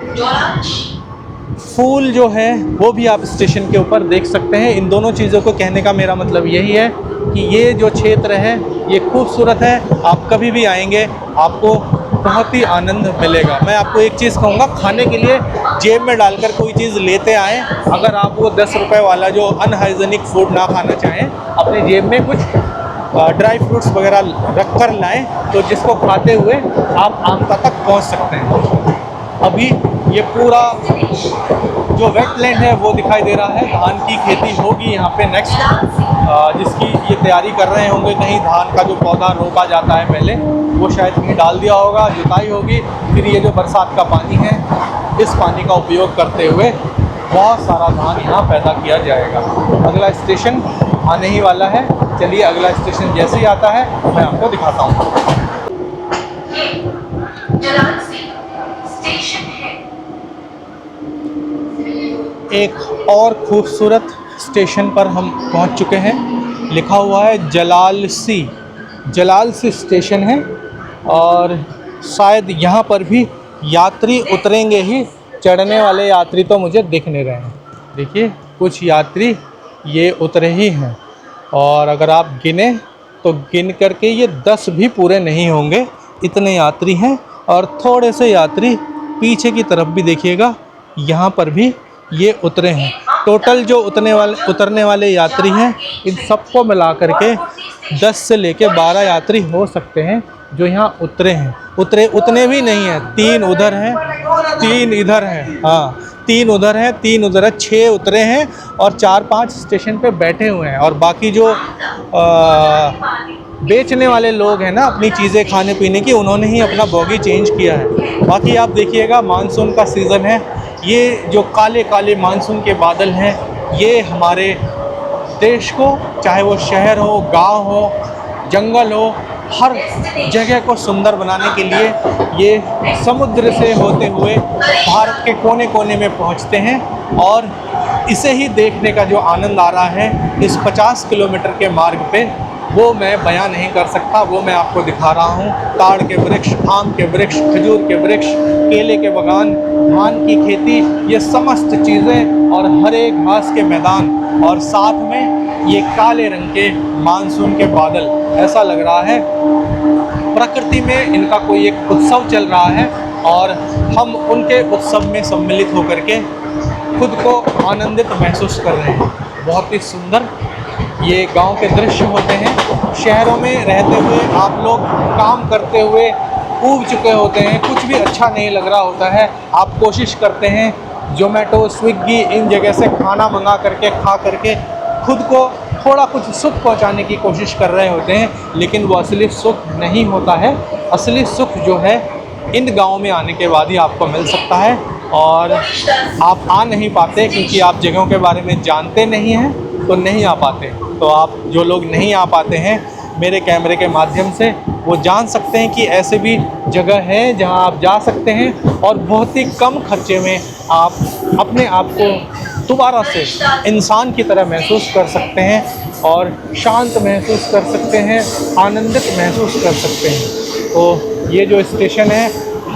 फूल जो है वो भी आप स्टेशन के ऊपर देख सकते हैं। इन दोनों चीज़ों को कहने का मेरा मतलब यही है कि ये जो क्षेत्र है ये खूबसूरत है। आप कभी भी आएंगे आपको बहुत ही आनंद मिलेगा। मैं आपको एक चीज़ कहूँगा, खाने के लिए जेब में डालकर कोई चीज़ लेते आएँ। अगर आप वो 10 रुपये वाला जो अनहाइजीनिक फूड ना खाना चाहें, अपने जेब में कुछ ड्राई फ्रूट्स वगैरह रख कर लाएँ, तो जिसको खाते हुए आप आमता तक पहुँच सकते हैं। अभी ये पूरा जो वेटलैंड है वो दिखाई दे रहा है। धान की खेती होगी यहाँ पे नेक्स्ट, जिसकी ये तैयारी कर रहे होंगे। कहीं धान का जो पौधा रोपा जाता है पहले, वो शायद कहीं डाल दिया होगा, जुताई होगी, फिर ये जो बरसात का पानी है इस पानी का उपयोग करते हुए बहुत सारा धान यहाँ पैदा किया जाएगा। अगला स्टेशन आने ही वाला है। चलिए अगला स्टेशन जैसे ही आता है मैं आपको दिखाता हूँ। एक और खूबसूरत स्टेशन पर हम पहुंच चुके हैं। लिखा हुआ है जलालसी स्टेशन है और शायद यहाँ पर भी यात्री उतरेंगे ही। चढ़ने वाले यात्री तो मुझे दिख नहीं रहे हैं। देखिए कुछ यात्री ये उतरे ही हैं और अगर आप गिने तो गिन करके ये 10 भी पूरे नहीं होंगे, इतने यात्री हैं। और थोड़े से यात्री पीछे की तरफ भी देखिएगा, यहाँ पर भी ये उतरे हैं। टोटल जो उतरने वाले यात्री हैं, इन सबको मिला करके 10 से लेके 12 यात्री हो सकते हैं जो यहाँ उतरे हैं। उतने भी नहीं हैं, 3 उधर हैं, 3 इधर हैं। हाँ, 3 उधर हैं, 3 उधर है, 6 उतरे हैं और 4-5 स्टेशन पे बैठे हुए हैं। और बाकी जो बेचने वाले लोग हैं ना अपनी चीज़ें खाने पीने की, उन्होंने ही अपना बॉगी चेंज किया है। बाकी आप देखिएगा मानसून का सीज़न है। ये जो काले काले मानसून के बादल हैं, ये हमारे देश को, चाहे वो शहर हो, गांव हो, जंगल हो, हर जगह को सुंदर बनाने के लिए ये समुद्र से होते हुए भारत के कोने कोने में पहुंचते हैं। और इसे ही देखने का जो आनंद आ रहा है इस 50 किलोमीटर के मार्ग पे, वो मैं बयां नहीं कर सकता। वो मैं आपको दिखा रहा हूँ। ताड़ के वृक्ष, आम के वृक्ष, खजूर के वृक्ष, केले के बागान, धान की खेती, ये समस्त चीज़ें और हरे घास के मैदान और साथ में ये काले रंग के मानसून के बादल। ऐसा लग रहा है प्रकृति में इनका कोई एक उत्सव चल रहा है और हम उनके उत्सव में सम्मिलित होकर के खुद को आनंदित महसूस कर रहे हैं। बहुत ही सुंदर ये गांव के दृश्य होते हैं। शहरों में रहते हुए आप लोग काम करते हुए ऊब चुके होते हैं, कुछ भी अच्छा नहीं लग रहा होता है। आप कोशिश करते हैं ज़ोमैटो, स्विगी, इन जगह से खाना मंगा करके खा करके खुद को थोड़ा कुछ सुख पहुंचाने की कोशिश कर रहे होते हैं, लेकिन वो असली सुख नहीं होता है। असली सुख जो है इन गाँव में आने के बाद ही आपको मिल सकता है, और आप आ नहीं पाते क्योंकि आप जगहों के बारे में जानते नहीं हैं, तो नहीं आ पाते। तो आप जो लोग नहीं आ पाते हैं, मेरे कैमरे के माध्यम से वो जान सकते हैं कि ऐसे भी जगह है जहां आप जा सकते हैं और बहुत ही कम खर्चे में आप अपने आप को दोबारा से इंसान की तरह महसूस कर सकते हैं और शांत महसूस कर सकते हैं, आनंदित महसूस कर सकते हैं। तो ये जो स्टेशन है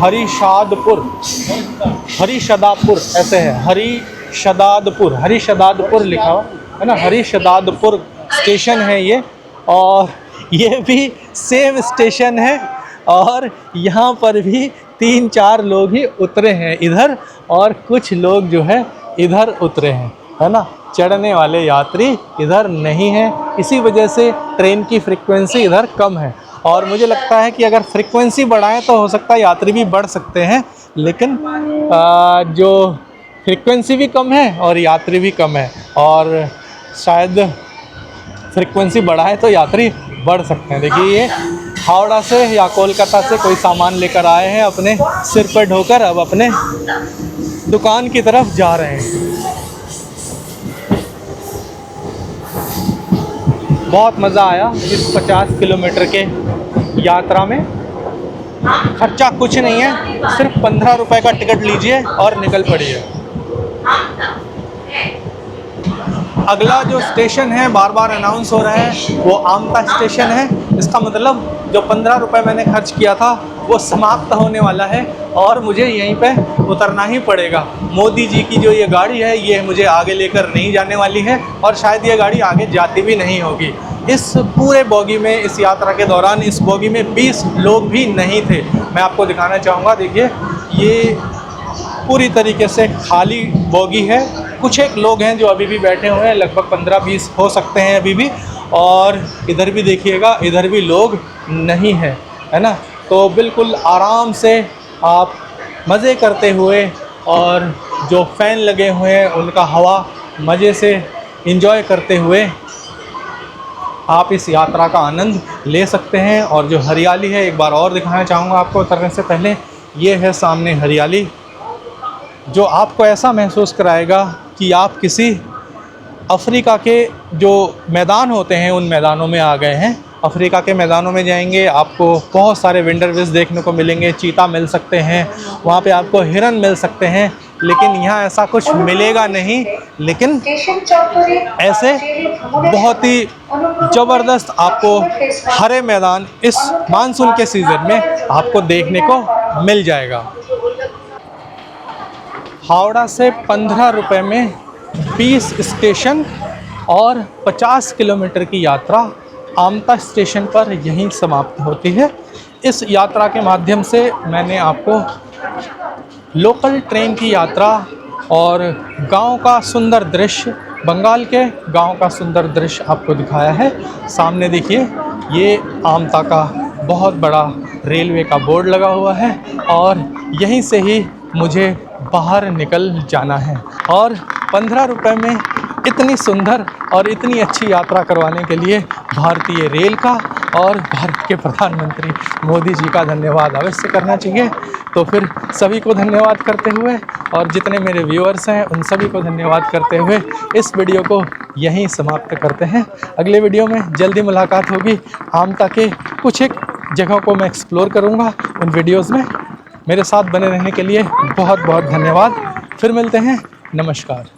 हरिशदादपुर ऐसे है, हरिशदादपुर लिखा हुआ है ना, हरिशदादपुर स्टेशन है ये। और ये भी सेम स्टेशन है और यहाँ पर भी 3-4 लोग ही उतरे हैं इधर, और कुछ लोग जो है इधर उतरे हैं, है ना। चढ़ने वाले यात्री इधर नहीं है, इसी वजह से ट्रेन की फ्रीक्वेंसी इधर कम है। और मुझे लगता है कि अगर फ्रीक्वेंसी बढ़ाएं तो हो सकता है यात्री भी बढ़ सकते हैं, लेकिन जो फ्रीक्वेंसी भी कम है और यात्री भी कम है, और शायद फ्रीक्वेंसी बढ़ाए तो यात्री बढ़ सकते हैं। देखिए ये हावड़ा से या कोलकाता से कोई सामान लेकर आए हैं, अपने सिर पर ढोकर अब अपने दुकान की तरफ जा रहे हैं। बहुत मज़ा आया इस 50 किलोमीटर के यात्रा में। खर्चा कुछ नहीं है, सिर्फ 15 रुपए का टिकट लीजिए और निकल पड़िए। अगला जो स्टेशन है बार बार अनाउंस हो रहा है, वो आमता स्टेशन है। इसका मतलब जो 15 रुपए मैंने खर्च किया था वो समाप्त होने वाला है और मुझे यहीं पे उतरना ही पड़ेगा। मोदी जी की जो ये गाड़ी है ये मुझे आगे लेकर नहीं जाने वाली है और शायद ये गाड़ी आगे जाती भी नहीं होगी। इस पूरे बोगी में, इस यात्रा के दौरान इस बोगी में 20 लोग भी नहीं थे। मैं आपको दिखाना चाहूँगा, देखिए ये पूरी तरीके से खाली बोगी है। कुछ एक लोग हैं जो अभी भी बैठे हुए हैं, लगभग 15-20 हो सकते हैं अभी भी। और इधर भी देखिएगा, इधर भी लोग नहीं है, है ना। तो बिल्कुल आराम से आप मज़े करते हुए और जो फ़ैन लगे हुए हैं उनका हवा मज़े से एंजॉय करते हुए आप इस यात्रा का आनंद ले सकते हैं। और जो हरियाली है एक बार और दिखाना चाहूँगा आपको उतरने से पहले। ये है सामने हरियाली, जो आपको ऐसा महसूस कराएगा कि आप किसी अफ्रीका के जो मैदान होते हैं उन मैदानों में आ गए हैं। अफ्रीका के मैदानों में जाएंगे, आपको बहुत सारे विंडरविल्स देखने को मिलेंगे, चीता मिल सकते हैं, वहाँ पे आपको हिरन मिल सकते हैं, लेकिन यहाँ ऐसा कुछ मिलेगा नहीं। लेकिन ऐसे बहुत ही ज़बरदस्त आपको हरे मैदान इस मानसून के सीज़न में आपको देखने को मिल जाएगा। हावड़ा से 15 रुपए में 20 स्टेशन और 50 किलोमीटर की यात्रा आमता स्टेशन पर यहीं समाप्त होती है। इस यात्रा के माध्यम से मैंने आपको लोकल ट्रेन की यात्रा और गांव का सुंदर दृश्य, बंगाल के गांव का सुंदर दृश्य आपको दिखाया है। सामने देखिए ये आमता का बहुत बड़ा रेलवे का बोर्ड लगा हुआ है और यहीं से ही मुझे बाहर निकल जाना है। और 15 रुपए में इतनी सुंदर और इतनी अच्छी यात्रा करवाने के लिए भारतीय रेल का और भारत के प्रधानमंत्री मोदी जी का धन्यवाद अवश्य करना चाहिए। तो फिर सभी को धन्यवाद करते हुए और जितने मेरे व्यूअर्स हैं उन सभी को धन्यवाद करते हुए इस वीडियो को यहीं समाप्त करते हैं। अगले वीडियो में जल्दी मुलाकात होगी। आमता के कुछ एक जगहों को मैं एक्सप्लोर करूँगा उन वीडियोज़ में। मेरे साथ बने रहने के लिए बहुत बहुत धन्यवाद। फिर मिलते हैं। नमस्कार।